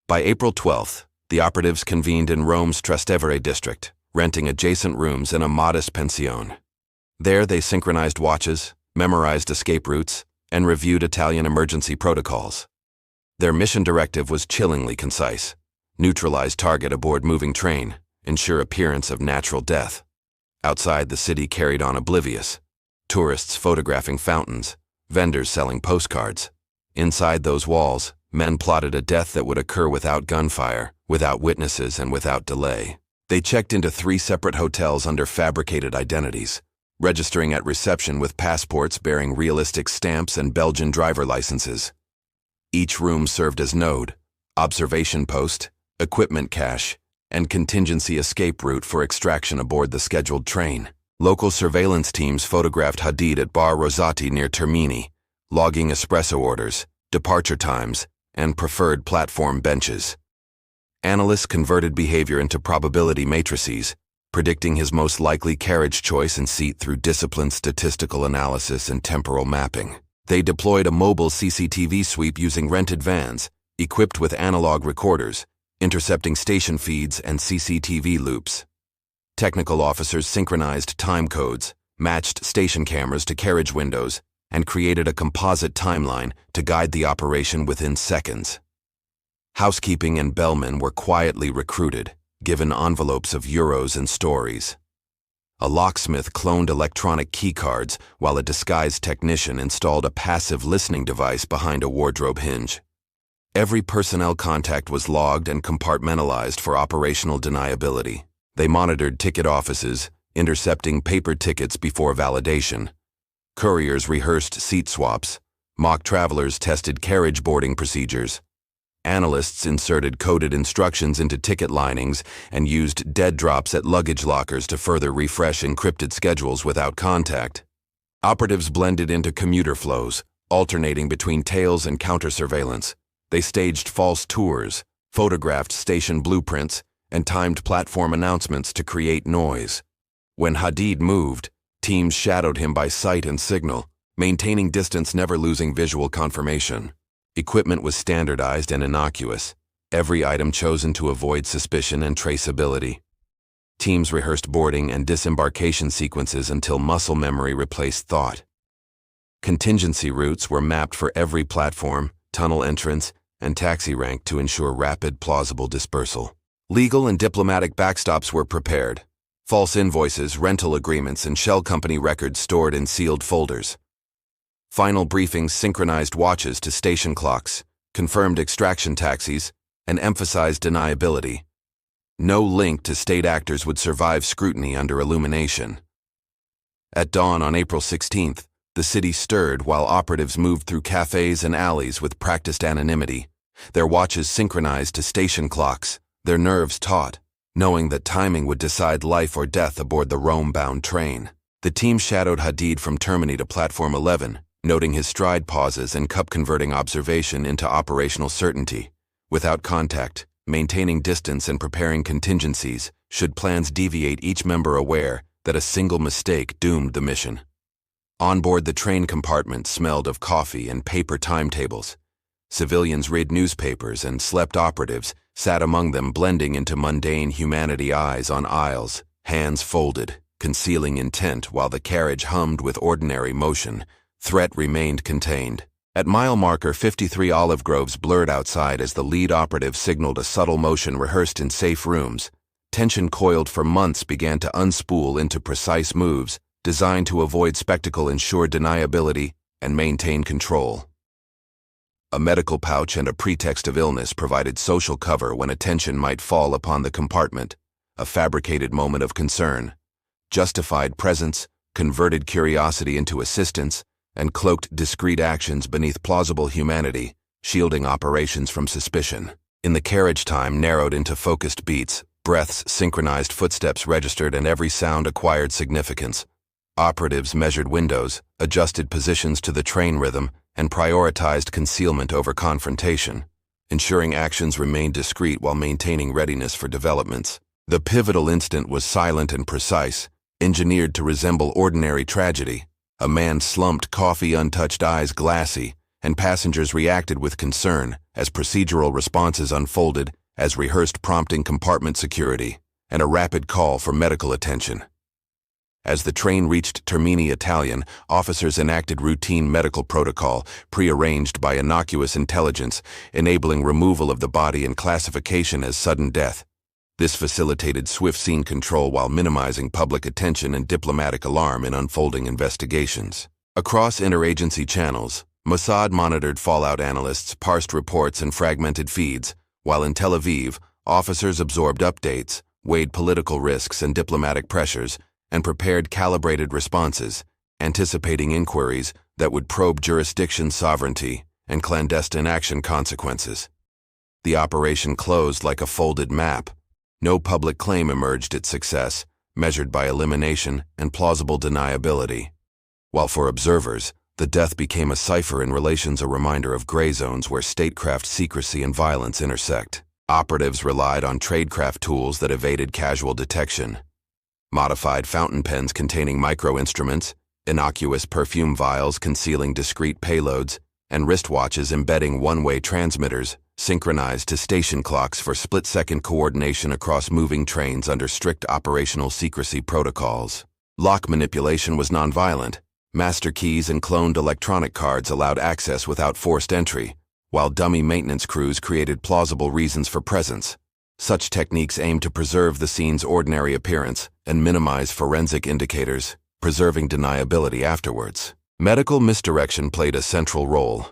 By April 12th, the operatives convened in Rome's Trastevere district, renting adjacent rooms in a modest pension. There they synchronized watches, memorized escape routes, and reviewed Italian emergency protocols. Their mission directive was chillingly concise: neutralize target aboard moving train, ensure appearance of natural death. Outside, the city carried on oblivious. Tourists photographing fountains, vendors selling postcards. Inside those walls, men plotted a death that would occur without gunfire, without witnesses, and without delay. They checked into 3 separate hotels under fabricated identities, registering at reception with passports bearing realistic stamps and Belgian driver licenses. Each room served as node, observation post, equipment cache, and contingency escape route for extraction aboard the scheduled train. Local surveillance teams photographed Hadid at Bar Rosati near Termini, logging espresso orders, departure times, and preferred platform benches. Analysts converted behavior into probability matrices, predicting his most likely carriage choice and seat through disciplined statistical analysis and temporal mapping. They deployed a mobile CCTV sweep using rented vans, equipped with analog recorders, intercepting station feeds and CCTV loops. Technical officers synchronized time codes, matched station cameras to carriage windows, and created a composite timeline to guide the operation within seconds. Housekeeping and bellmen were quietly recruited, given envelopes of euros and stories. A locksmith cloned electronic keycards, while a disguised technician installed a passive listening device behind a wardrobe hinge. Every personnel contact was logged and compartmentalized for operational deniability. They monitored ticket offices, intercepting paper tickets before validation. Couriers rehearsed seat swaps. Mock travelers tested carriage boarding procedures. Analysts inserted coded instructions into ticket linings and used dead drops at luggage lockers to further refresh encrypted schedules without contact. Operatives blended into commuter flows, alternating between tails and counter-surveillance. They staged false tours, photographed station blueprints, and timed platform announcements to create noise. When Hadid moved, teams shadowed him by sight and signal, maintaining distance, never losing visual confirmation. Equipment was standardized and innocuous, every item chosen to avoid suspicion and traceability. Teams rehearsed boarding and disembarkation sequences until muscle memory replaced thought. Contingency routes were mapped for every platform, tunnel entrance, and taxi rank to ensure rapid, plausible dispersal. Legal and diplomatic backstops were prepared. False invoices, rental agreements, and shell company records stored in sealed folders. Final briefings synchronized watches to station clocks, confirmed extraction taxis, and emphasized deniability. No link to state actors would survive scrutiny under illumination. At dawn on April 16th, the city stirred while operatives moved through cafes and alleys with practiced anonymity, their watches synchronized to station clocks, their nerves taut, knowing that timing would decide life or death aboard the Rome-bound train. The team shadowed Hadid from Termini to Platform 11, noting his stride pauses and converting observation into operational certainty. Without contact, maintaining distance and preparing contingencies, should plans deviate, each member aware that a single mistake doomed the mission. On board the train compartment smelled of coffee and paper timetables. Civilians read newspapers and slept operatives sat among them, blending into mundane humanity, eyes on aisles, hands folded, concealing intent while the carriage hummed with ordinary motion. Threat remained contained. At mile marker 53, olive groves blurred outside as the lead operative signaled a subtle motion rehearsed in safe rooms. Tension coiled for months began to unspool into precise moves, designed to avoid spectacle, ensure deniability, and maintain control. A medical pouch and a pretext of illness provided social cover when attention might fall upon the compartment, a fabricated moment of concern. Justified presence converted curiosity into assistance and cloaked discreet actions beneath plausible humanity, shielding operations from suspicion. In the carriage, time narrowed into focused beats, breaths synchronized, footsteps registered, and every sound acquired significance. Operatives measured windows, adjusted positions to the train rhythm, and prioritized concealment over confrontation, ensuring actions remained discreet while maintaining readiness for developments. The pivotal instant was silent and precise, engineered to resemble ordinary tragedy. A man slumped, coffee untouched, eyes glassy, and passengers reacted with concern as procedural responses unfolded, as rehearsed, prompting compartment security and a rapid call for medical attention. As the train reached Termini Italian, officers enacted routine medical protocol, prearranged by innocuous intelligence, enabling removal of the body and classification as sudden death. This facilitated swift scene control while minimizing public attention and diplomatic alarm in unfolding investigations. Across interagency channels, Mossad monitored fallout, analysts parsed reports and fragmented feeds, while in Tel Aviv, officers absorbed updates, weighed political risks and diplomatic pressures, and prepared calibrated responses, anticipating inquiries that would probe jurisdiction sovereignty and clandestine action consequences. The operation closed like a folded map. No public claim emerged its success, measured by elimination and plausible deniability. While for observers, the death became a cipher in relations, a reminder of gray zones where statecraft secrecy and violence intersect. Operatives relied on tradecraft tools that evaded casual detection. Modified fountain pens containing micro-instruments, innocuous perfume vials concealing discrete payloads, and wristwatches embedding one-way transmitters, synchronized to station clocks for split-second coordination across moving trains under strict operational secrecy protocols. Lock manipulation was nonviolent. Master keys and cloned electronic cards allowed access without forced entry, while dummy maintenance crews created plausible reasons for presence. Such techniques aimed to preserve the scene's ordinary appearance and minimize forensic indicators, preserving deniability afterwards. Medical misdirection played a central role.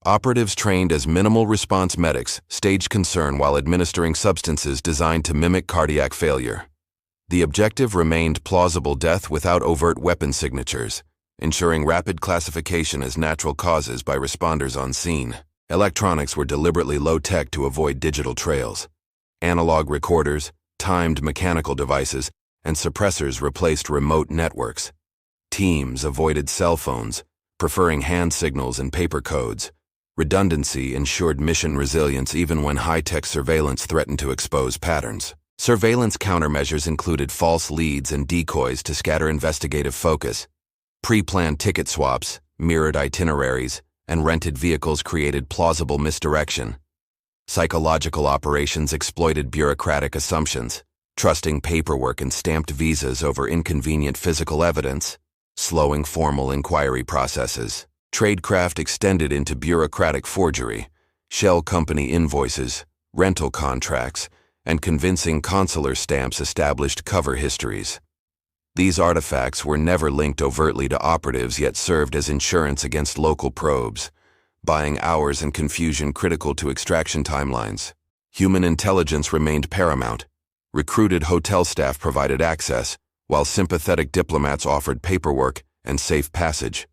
Operatives trained as minimal response medics staged concern while administering substances designed to mimic cardiac failure. The objective remained plausible death without overt weapon signatures, ensuring rapid classification as natural causes by responders on scene. Electronics were deliberately low-tech to avoid digital trails. Analog recorders, timed mechanical devices, and suppressors replaced remote networks. Teams avoided cell phones, preferring hand signals and paper codes. Redundancy ensured mission resilience even when high-tech surveillance threatened to expose patterns. Surveillance countermeasures included false leads and decoys to scatter investigative focus. Pre-planned ticket swaps, mirrored itineraries, and rented vehicles created plausible misdirection. Psychological operations exploited bureaucratic assumptions, trusting paperwork and stamped visas over inconvenient physical evidence, slowing formal inquiry processes. Tradecraft extended into bureaucratic forgery, shell company invoices, rental contracts, and convincing consular stamps established cover histories. These artifacts were never linked overtly to operatives, yet served as insurance against local probes, buying hours and confusion critical to extraction timelines. Human intelligence remained paramount. Recruited hotel staff provided access, while sympathetic diplomats offered paperwork and safe passage.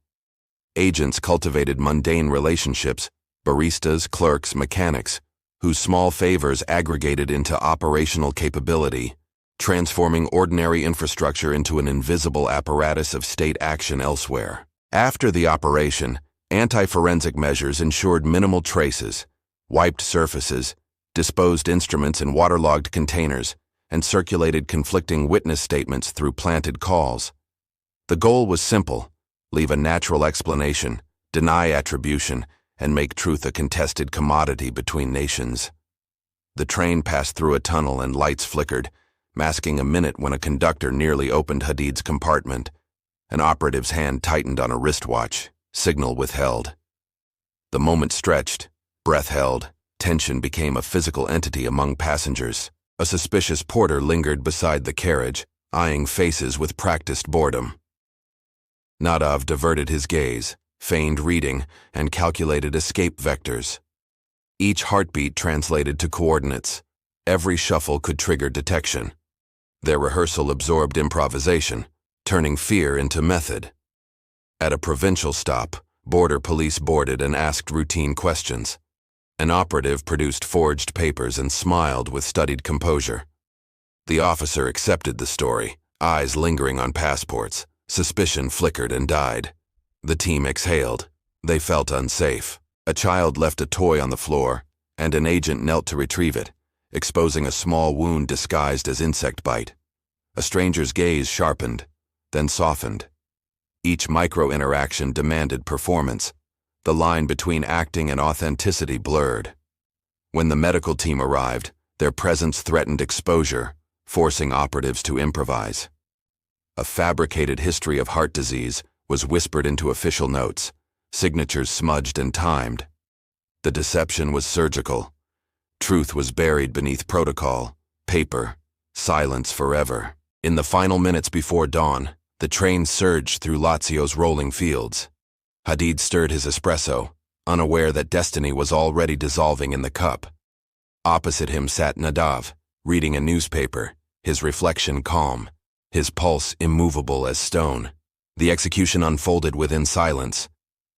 Agents cultivated mundane relationships, baristas, clerks, mechanics, whose small favors aggregated into operational capability. transforming ordinary infrastructure into an invisible apparatus of state action elsewhere. After the operation, anti-forensic measures ensured minimal traces, wiped surfaces, disposed instruments in waterlogged containers, and circulated conflicting witness statements through planted calls. The goal was simple: leave a natural explanation, deny attribution, and make truth a contested commodity between nations. The train passed through a tunnel and lights flickered, masking a minute when a conductor nearly opened Hadid's compartment. An operative's hand tightened on a wristwatch, signal withheld. The moment stretched, breath held, tension became a physical entity among passengers. A suspicious porter lingered beside the carriage, eyeing faces with practiced boredom. Nadav diverted his gaze, feigned reading, and calculated escape vectors. Each heartbeat translated to coordinates. Every shuffle could trigger detection. Their rehearsal absorbed improvisation, turning fear into method. At a provincial stop, border police boarded and asked routine questions. An operative produced forged papers and smiled with studied composure. The officer accepted the story, eyes lingering on passports. Suspicion flickered and died. The team exhaled. They felt unsafe. A child left a toy on the floor, and an agent knelt to retrieve it, exposing a small wound disguised as insect bite. A stranger's gaze sharpened, then softened. Each micro-interaction demanded performance. The line between acting and authenticity blurred. When the medical team arrived, their presence threatened exposure, forcing operatives to improvise. A fabricated history of heart disease was whispered into official notes, signatures smudged and timed. The deception was surgical. Truth was buried beneath protocol, paper, silence forever. In the final minutes before dawn, the train surged through Lazio's rolling fields. Hadid stirred his espresso, unaware that destiny was already dissolving in the cup. Opposite him sat Nadav, reading a newspaper, his reflection calm, his pulse immovable as stone. The execution unfolded within silence.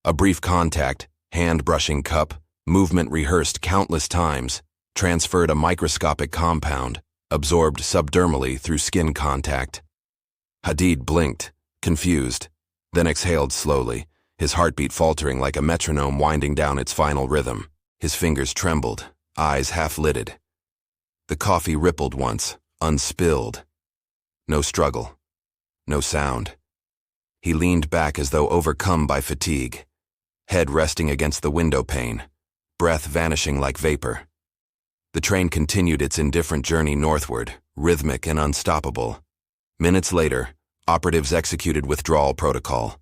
A brief contact, hand-brushing cup, movement rehearsed countless times, transferred a microscopic compound, absorbed subdermally through skin contact. Hadid blinked, confused, then exhaled slowly, his heartbeat faltering like a metronome winding down its final rhythm. His fingers trembled, eyes half-lidded. The coffee rippled once, unspilled. No struggle. No sound. He leaned back as though overcome by fatigue, head resting against the window pane, breath vanishing like vapor. The train continued its indifferent journey northward, rhythmic and unstoppable. Minutes later, operatives executed withdrawal protocol.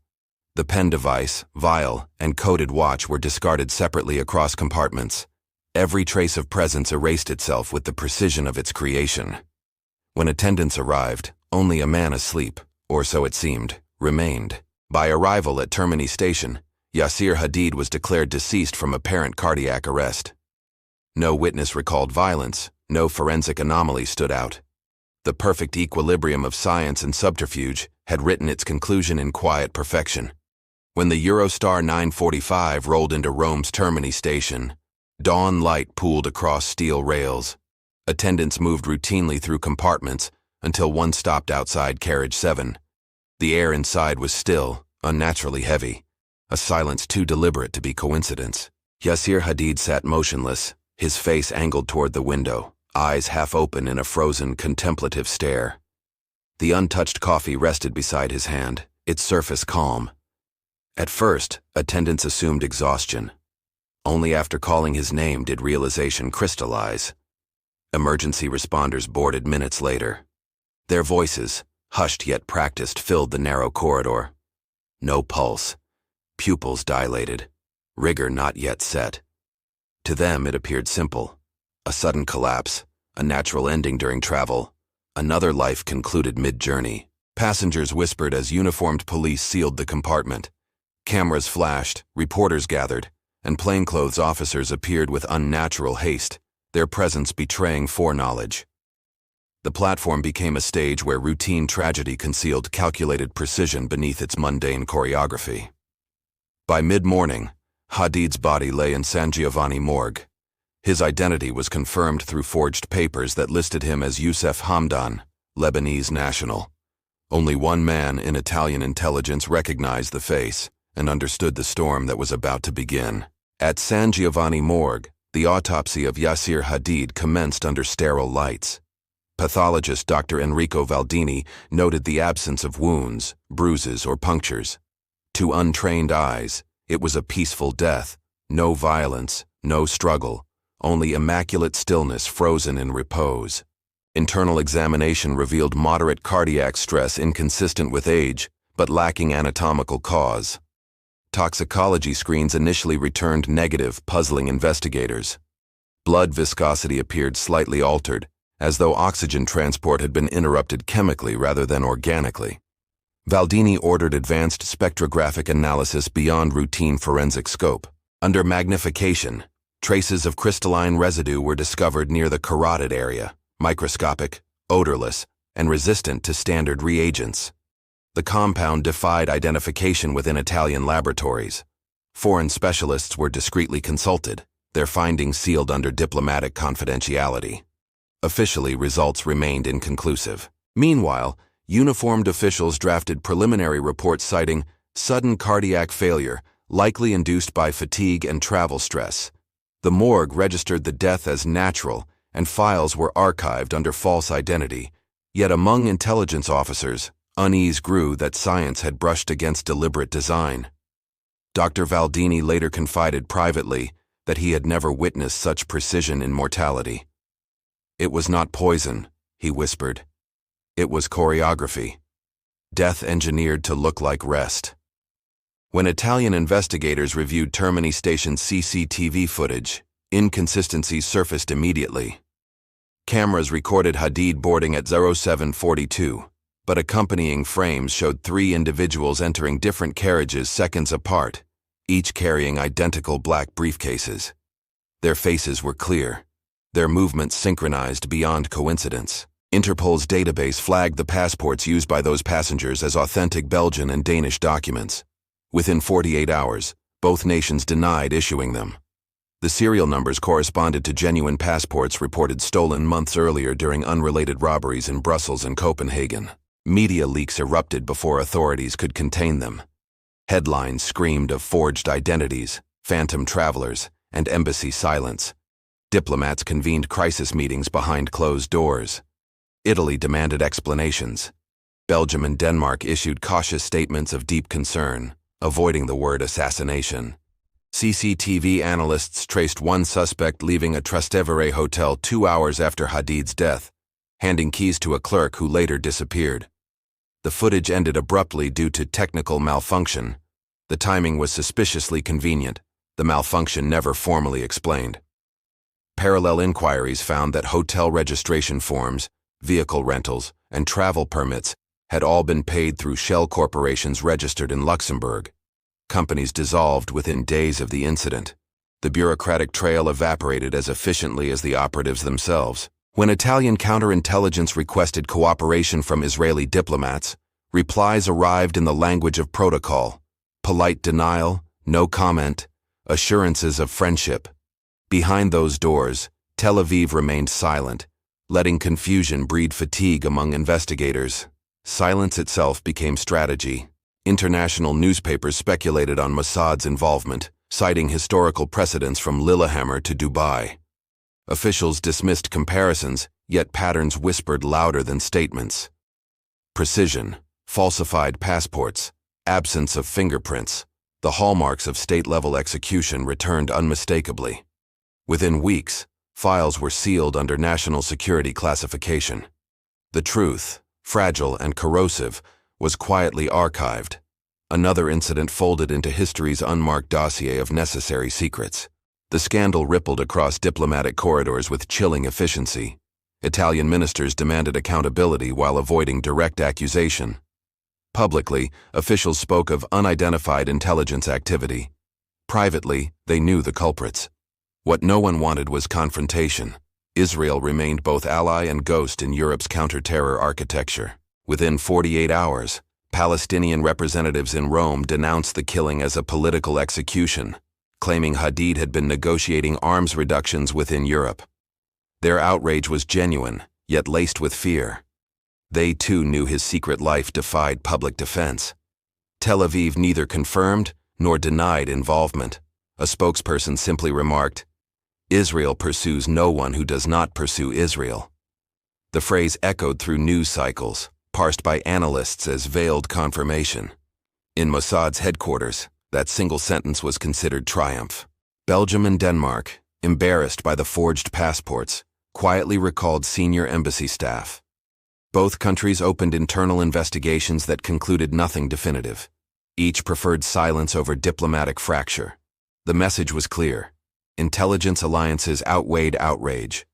The pen device, vial, and coded watch were discarded separately across compartments. Every trace of presence erased itself with the precision of its creation. When attendants arrived, only a man asleep, or so it seemed, remained. By arrival at Termini Station, Yasir Hadid was declared deceased from apparent cardiac arrest. No witness recalled violence, no forensic anomaly stood out. The perfect equilibrium of science and subterfuge had written its conclusion in quiet perfection. When the Eurostar 945 rolled into Rome's Termini Station, dawn light pooled across steel rails. Attendants moved routinely through compartments until one stopped outside Carriage 7. The air inside was still, unnaturally heavy, a silence too deliberate to be coincidence. Yasir Hadid sat motionless, his face angled toward the window, eyes half open in a frozen, contemplative stare. The untouched coffee rested beside his hand, its surface calm. At first, attendants assumed exhaustion. Only after calling his name did realization crystallize. Emergency responders boarded minutes later. Their voices, hushed yet practiced, filled the narrow corridor. No pulse. Pupils dilated. Rigor not yet set. To them it appeared simple. A sudden collapse, a natural ending during travel. Another life concluded mid-journey. Passengers whispered as uniformed police sealed the compartment. Cameras flashed, reporters gathered, and plainclothes officers appeared with unnatural haste, their presence betraying foreknowledge. The platform became a stage where routine tragedy concealed calculated precision beneath its mundane choreography. By mid-morning, Hadid's body lay in San Giovanni morgue. His identity was confirmed through forged papers that listed him as Youssef Hamdan, Lebanese national. Only one man in Italian intelligence recognized the face and understood the storm that was about to begin. At San Giovanni Morgue, the autopsy of Yasir Hadid commenced under sterile lights. Pathologist Dr. Enrico Valdini noted the absence of wounds, bruises, or punctures. To untrained eyes, it was a peaceful death. No violence, no struggle, only immaculate stillness frozen in repose. Internal examination revealed moderate cardiac stress inconsistent with age, but lacking anatomical cause. Toxicology screens initially returned negative, puzzling investigators. Blood viscosity appeared slightly altered, as though oxygen transport had been interrupted chemically rather than organically. Valdini ordered advanced spectrographic analysis beyond routine forensic scope. Under magnification, traces of crystalline residue were discovered near the carotid area, microscopic, odorless, and resistant to standard reagents. The compound defied identification within Italian laboratories. Foreign specialists were discreetly consulted, their findings sealed under diplomatic confidentiality. Officially, results remained inconclusive. Meanwhile, uniformed officials drafted preliminary reports citing sudden cardiac failure, likely induced by fatigue and travel stress. The morgue registered the death as natural, and files were archived under false identity. Yet among intelligence officers, unease grew that science had brushed against deliberate design. Dr. Valdini later confided privately that he had never witnessed such precision in mortality. "It was not poison," he whispered. "It was choreography. Death engineered to look like rest." When Italian investigators reviewed Termini Station's CCTV footage, inconsistencies surfaced immediately. Cameras recorded Hadid boarding at 0742, but accompanying frames showed 3 individuals entering different carriages seconds apart, each carrying identical black briefcases. Their faces were clear, their movements synchronized beyond coincidence. Interpol's database flagged the passports used by those passengers as authentic Belgian and Danish documents. Within 48 hours, both nations denied issuing them. The serial numbers corresponded to genuine passports reported stolen months earlier during unrelated robberies in Brussels and Copenhagen. Media leaks erupted before authorities could contain them. Headlines screamed of forged identities, phantom travelers, and embassy silence. Diplomats convened crisis meetings behind closed doors. Italy demanded explanations. Belgium and Denmark issued cautious statements of deep concern, avoiding the word assassination. CCTV analysts traced one suspect leaving a Trastevere hotel 2 hours after Hadid's death, handing keys to a clerk who later disappeared. The footage ended abruptly due to technical malfunction. The timing was suspiciously convenient, the malfunction never formally explained. Parallel inquiries found that hotel registration forms, vehicle rentals, and travel permits had all been paid through shell corporations registered in Luxembourg. Companies dissolved within days of the incident. The bureaucratic trail evaporated as efficiently as the operatives themselves. When Italian counterintelligence requested cooperation from Israeli diplomats, replies arrived in the language of protocol: polite denial, no comment, assurances of friendship. Behind those doors, Tel Aviv remained silent, letting confusion breed fatigue among investigators. Silence itself became strategy. International newspapers speculated on Mossad's involvement, citing historical precedents from Lillehammer to Dubai. Officials dismissed comparisons, yet patterns whispered louder than statements. Precision, falsified passports, absence of fingerprints, the hallmarks of state-level execution returned unmistakably. Within weeks, files were sealed under national security classification. The truth, fragile and corrosive, was quietly archived. Another incident folded into history's unmarked dossier of necessary secrets. The scandal rippled across diplomatic corridors with chilling efficiency. Italian ministers demanded accountability while avoiding direct accusation. Publicly, officials spoke of unidentified intelligence activity. Privately, they knew the culprits. What no one wanted was confrontation. Israel remained both ally and ghost in Europe's counter-terror architecture. Within 48 hours, Palestinian representatives in Rome denounced the killing as a political execution, claiming Hadid had been negotiating arms reductions within Europe. Their outrage was genuine, yet laced with fear. They too knew his secret life defied public defense. Tel Aviv neither confirmed nor denied involvement. A spokesperson simply remarked, "Israel pursues no one who does not pursue Israel." The phrase echoed through news cycles, parsed by analysts as veiled confirmation. In Mossad's headquarters, that single sentence was considered triumph. Belgium and Denmark, embarrassed by the forged passports, quietly recalled senior embassy staff. Both countries opened internal investigations that concluded nothing definitive. Each preferred silence over diplomatic fracture. The message was clear. Intelligence alliances outweighed outrage.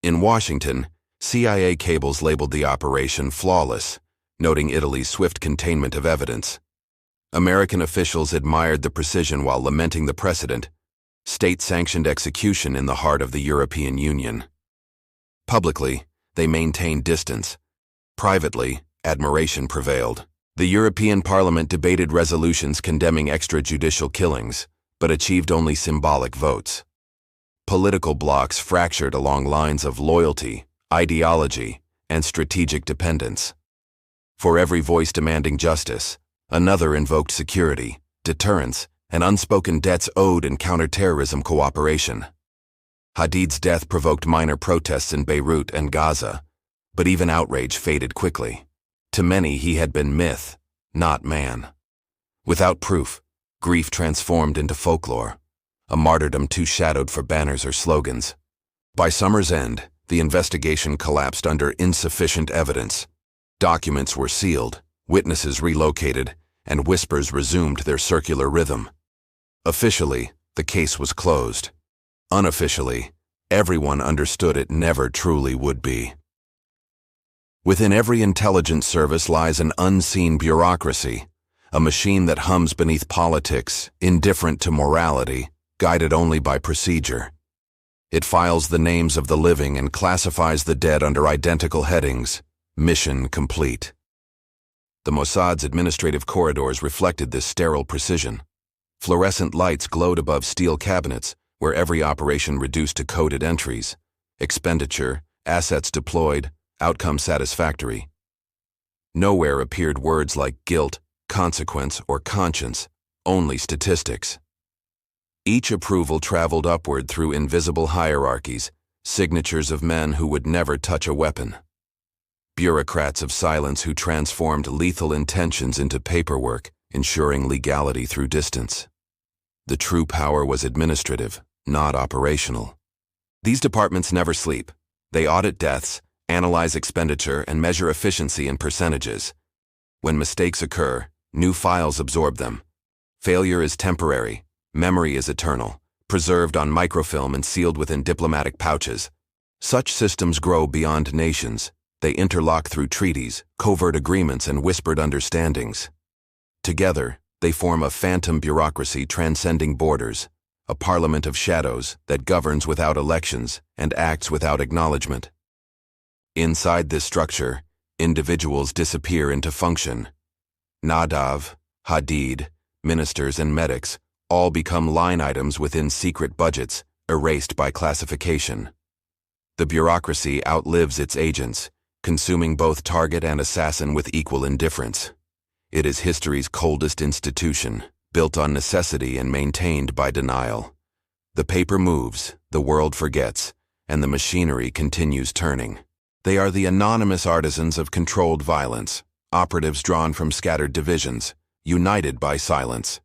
In Washington, CIA cables labeled the operation flawless, noting Italy's swift containment of evidence. American officials admired the precision while lamenting the precedent, state-sanctioned execution in the heart of the European Union. Publicly, they maintained distance. Privately, admiration prevailed. The European Parliament debated resolutions condemning extrajudicial killings, but achieved only symbolic votes. Political blocs fractured along lines of loyalty, ideology, and strategic dependence. For every voice demanding justice, another invoked security, deterrence, and unspoken debts owed in counterterrorism cooperation. Hadid's death provoked minor protests in Beirut and Gaza, but even outrage faded quickly. To many, he had been myth, not man. Without proof, grief transformed into folklore, a martyrdom too shadowed for banners or slogans. By summer's end, the investigation collapsed under insufficient evidence. Documents were sealed, witnesses relocated, and whispers resumed their circular rhythm. Officially, the case was closed. Unofficially, everyone understood it never truly would be. Within every intelligence service lies an unseen bureaucracy, a machine that hums beneath politics, indifferent to morality, guided only by procedure. It files the names of the living and classifies the dead under identical headings, mission complete. The Mossad's administrative corridors reflected this sterile precision. Fluorescent lights glowed above steel cabinets, where every operation reduced to coded entries: expenditure, assets deployed, outcome satisfactory. Nowhere appeared words like guilt, consequence, or conscience, only statistics. Each approval traveled upward through invisible hierarchies, signatures of men who would never touch a weapon. Bureaucrats of silence who transformed lethal intentions into paperwork, ensuring legality through distance. The true power was administrative, not operational. These departments never sleep. They audit deaths, analyze expenditure, and measure efficiency in percentages. When mistakes occur, new files absorb them. Failure is temporary, memory is eternal, preserved on microfilm and sealed within diplomatic pouches. Such systems grow beyond nations. They interlock through treaties, covert agreements, and whispered understandings. Together, they form a phantom bureaucracy transcending borders, a parliament of shadows that governs without elections and acts without acknowledgement. Inside this structure, individuals disappear into function. Nadav, Hadid, ministers, and medics all become line items within secret budgets, erased by classification. The bureaucracy outlives its agents, consuming both target and assassin with equal indifference. It is history's coldest institution, built on necessity and maintained by denial. The paper moves, the world forgets, and the machinery continues turning. They are the anonymous artisans of controlled violence, operatives drawn from scattered divisions, united by silence.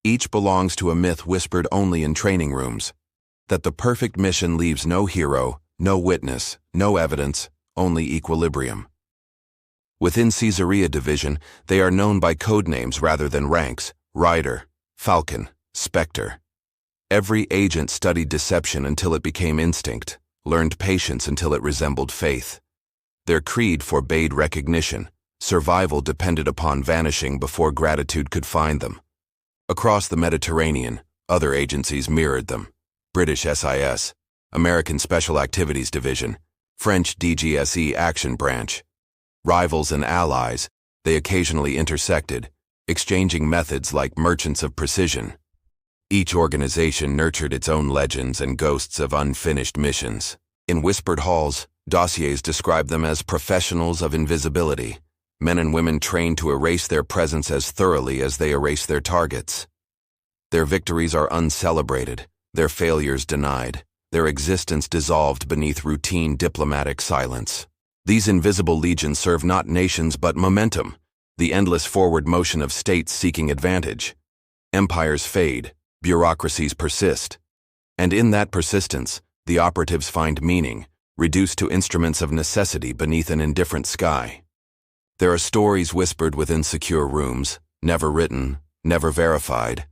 Each belongs to a myth whispered only in training rooms, that the perfect mission leaves no hero, no witness, no evidence, only equilibrium. Within Caesarea Division, they are known by code names rather than ranks: Rider, Falcon, Spectre. Every agent studied deception until it became instinct, learned patience until it resembled faith. Their creed forbade recognition. Survival depended upon vanishing before gratitude could find them. Across the Mediterranean, other agencies mirrored them: British SIS, American Special Activities Division, French DGSE Action Branch. Rivals and allies, they occasionally intersected, exchanging methods like merchants of precision. Each organization nurtured its own legends and ghosts of unfinished missions. In whispered halls, Dossiers describe them as professionals of invisibility, men and women trained to erase their presence as thoroughly as they erase their targets. Their victories are uncelebrated, their failures denied, their existence dissolved beneath routine diplomatic silence. These invisible legions serve not nations but momentum, the endless forward motion of states seeking advantage. Empires fade, bureaucracies persist, and in that persistence, the operatives find meaning, reduced to instruments of necessity beneath an indifferent sky. There are stories whispered within secure rooms, never written, never verified.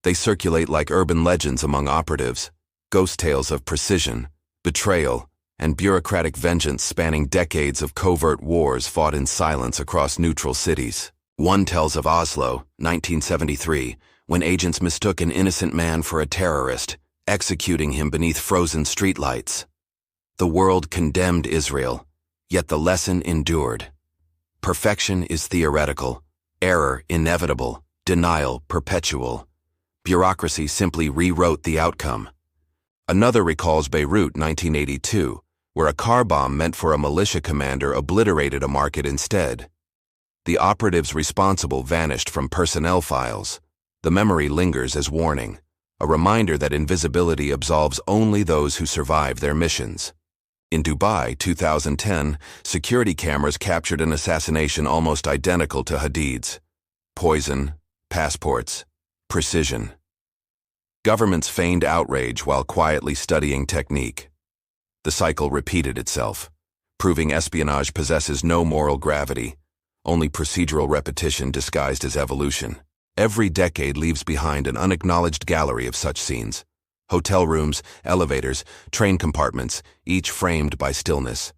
They circulate like urban legends among operatives, ghost tales of precision, betrayal, and bureaucratic vengeance spanning decades of covert wars fought in silence across neutral cities. One tells of Oslo, 1973, when agents mistook an innocent man for a terrorist, executing him beneath frozen streetlights. The world condemned Israel, yet the lesson endured. Perfection is theoretical, error inevitable, denial perpetual. Bureaucracy simply rewrote the outcome. Another recalls Beirut, 1982, where a car bomb meant for a militia commander obliterated a market instead. The operatives responsible vanished from personnel files. The memory lingers as warning, a reminder that invisibility absolves only those who survive their missions. In Dubai, 2010, security cameras captured an assassination almost identical to Hadid's. Poison, passports, precision. Governments feigned outrage while quietly studying technique. The cycle repeated itself, proving espionage possesses no moral gravity, only procedural repetition disguised as evolution. Every decade leaves behind an unacknowledged gallery of such scenes. Hotel rooms, elevators, train compartments, each framed by stillness.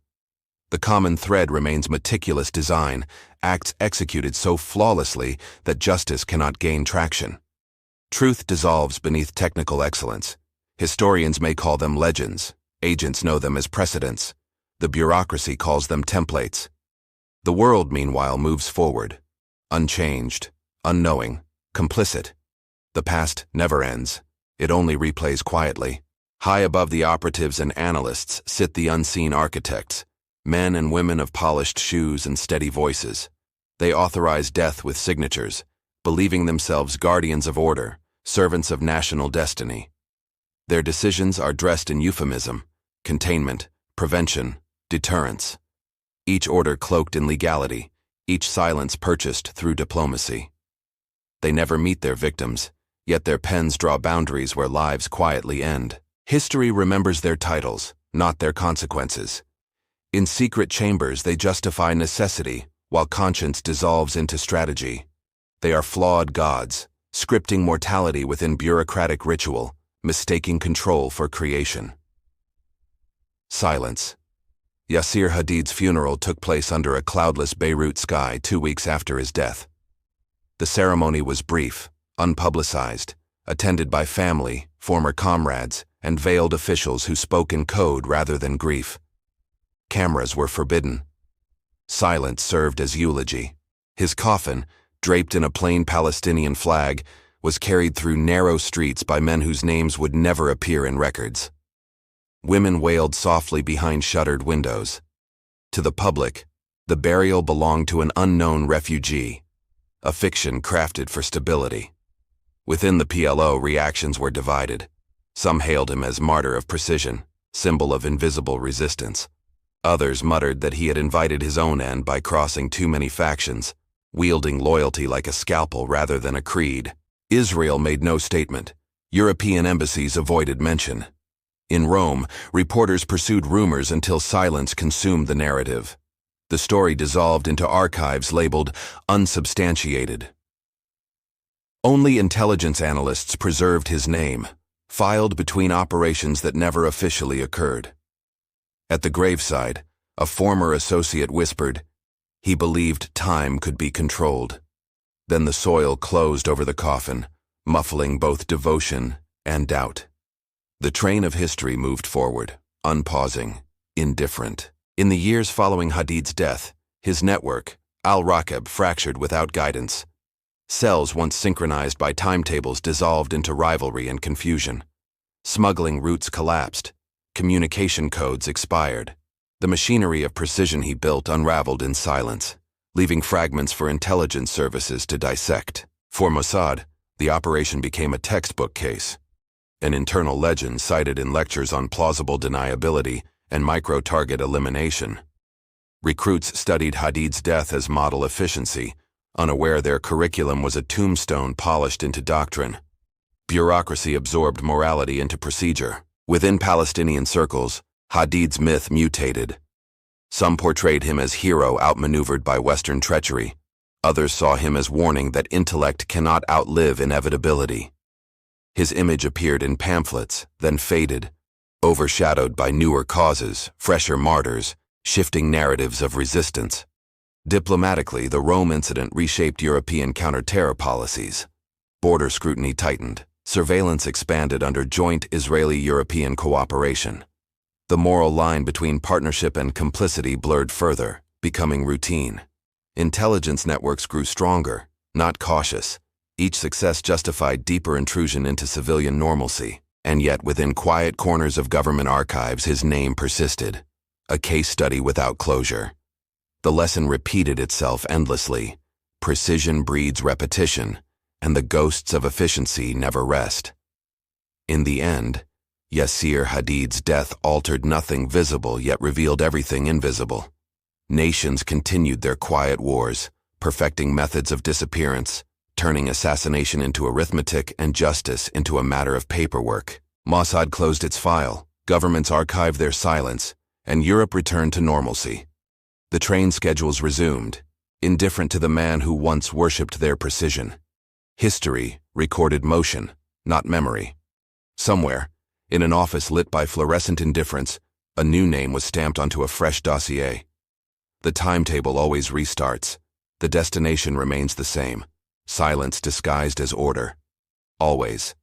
The common thread remains meticulous design, acts executed so flawlessly that justice cannot gain traction. Truth dissolves beneath technical excellence. Historians may call them legends. Agents know them as precedents. The bureaucracy calls them templates. The world, meanwhile, moves forward, unchanged, unknowing, complicit. The past never ends. It only replays quietly. High above the operatives and analysts sit the unseen architects, men and women of polished shoes and steady voices. They authorize death with signatures, believing themselves guardians of order, servants of national destiny. Their decisions are dressed in euphemism, containment, prevention, deterrence. Each order cloaked in legality, each silence purchased through diplomacy. They never meet their victims, yet their pens draw boundaries where lives quietly end. History remembers their titles, not their consequences. In secret chambers, they justify necessity, while conscience dissolves into strategy. They are flawed gods, scripting mortality within bureaucratic ritual, mistaking control for creation. Silence. Yasir Hadid's funeral took place under a cloudless Beirut sky 2 weeks after his death. The ceremony was brief, unpublicized, attended by family, former comrades, and veiled officials who spoke in code rather than grief. Cameras were forbidden. Silence served as eulogy. His coffin, draped in a plain Palestinian flag, was carried through narrow streets by men whose names would never appear in records. Women wailed softly behind shuttered windows. To the public, the burial belonged to an unknown refugee, a fiction crafted for stability. Within the PLO, reactions were divided. Some hailed him as martyr of precision, symbol of invisible resistance. Others muttered that he had invited his own end by crossing too many factions, wielding loyalty like a scalpel rather than a creed. Israel made no statement. European embassies avoided mention. In Rome, reporters pursued rumors until silence consumed the narrative. The story dissolved into archives labeled unsubstantiated. Only intelligence analysts preserved his name, filed between operations that never officially occurred. At the graveside, a former associate whispered, he believed time could be controlled. Then the soil closed over the coffin, muffling both devotion and doubt. The train of history moved forward, unpausing, indifferent. In the years following Hadid's death, his network, Al-Raqab, fractured without guidance. Cells once synchronized by timetables dissolved into rivalry and confusion. Smuggling routes collapsed. Communication codes expired. The machinery of precision he built unraveled in silence, leaving fragments for intelligence services to dissect. For Mossad, the operation became a textbook case, an internal legend cited in lectures on plausible deniability and micro-target elimination. Recruits studied Hadid's death as model efficiency, unaware their curriculum was a tombstone polished into doctrine. Bureaucracy absorbed morality into procedure. Within Palestinian circles, Hadid's myth mutated. Some portrayed him as hero outmaneuvered by Western treachery. Others saw him as warning that intellect cannot outlive inevitability. His image appeared in pamphlets, then faded, overshadowed by newer causes, fresher martyrs, shifting narratives of resistance. Diplomatically, the Rome incident reshaped European counter-terror policies. Border scrutiny tightened. Surveillance expanded under joint Israeli-European cooperation. The moral line between partnership and complicity blurred further, becoming routine. Intelligence networks grew stronger, not cautious. Each success justified deeper intrusion into civilian normalcy. And yet, within quiet corners of government archives, his name persisted. A case study without closure. The lesson repeated itself endlessly. Precision breeds repetition, and the ghosts of efficiency never rest. In the end, Yasir Hadid's death altered nothing visible yet revealed everything invisible. Nations continued their quiet wars, perfecting methods of disappearance, turning assassination into arithmetic and justice into a matter of paperwork. Mossad closed its file, governments archived their silence, and Europe returned to normalcy. The train schedules resumed, indifferent to the man who once worshipped their precision. History recorded motion, not memory. Somewhere, in an office lit by fluorescent indifference, a new name was stamped onto a fresh dossier. The timetable always restarts. The destination remains the same. Silence disguised as order. Always.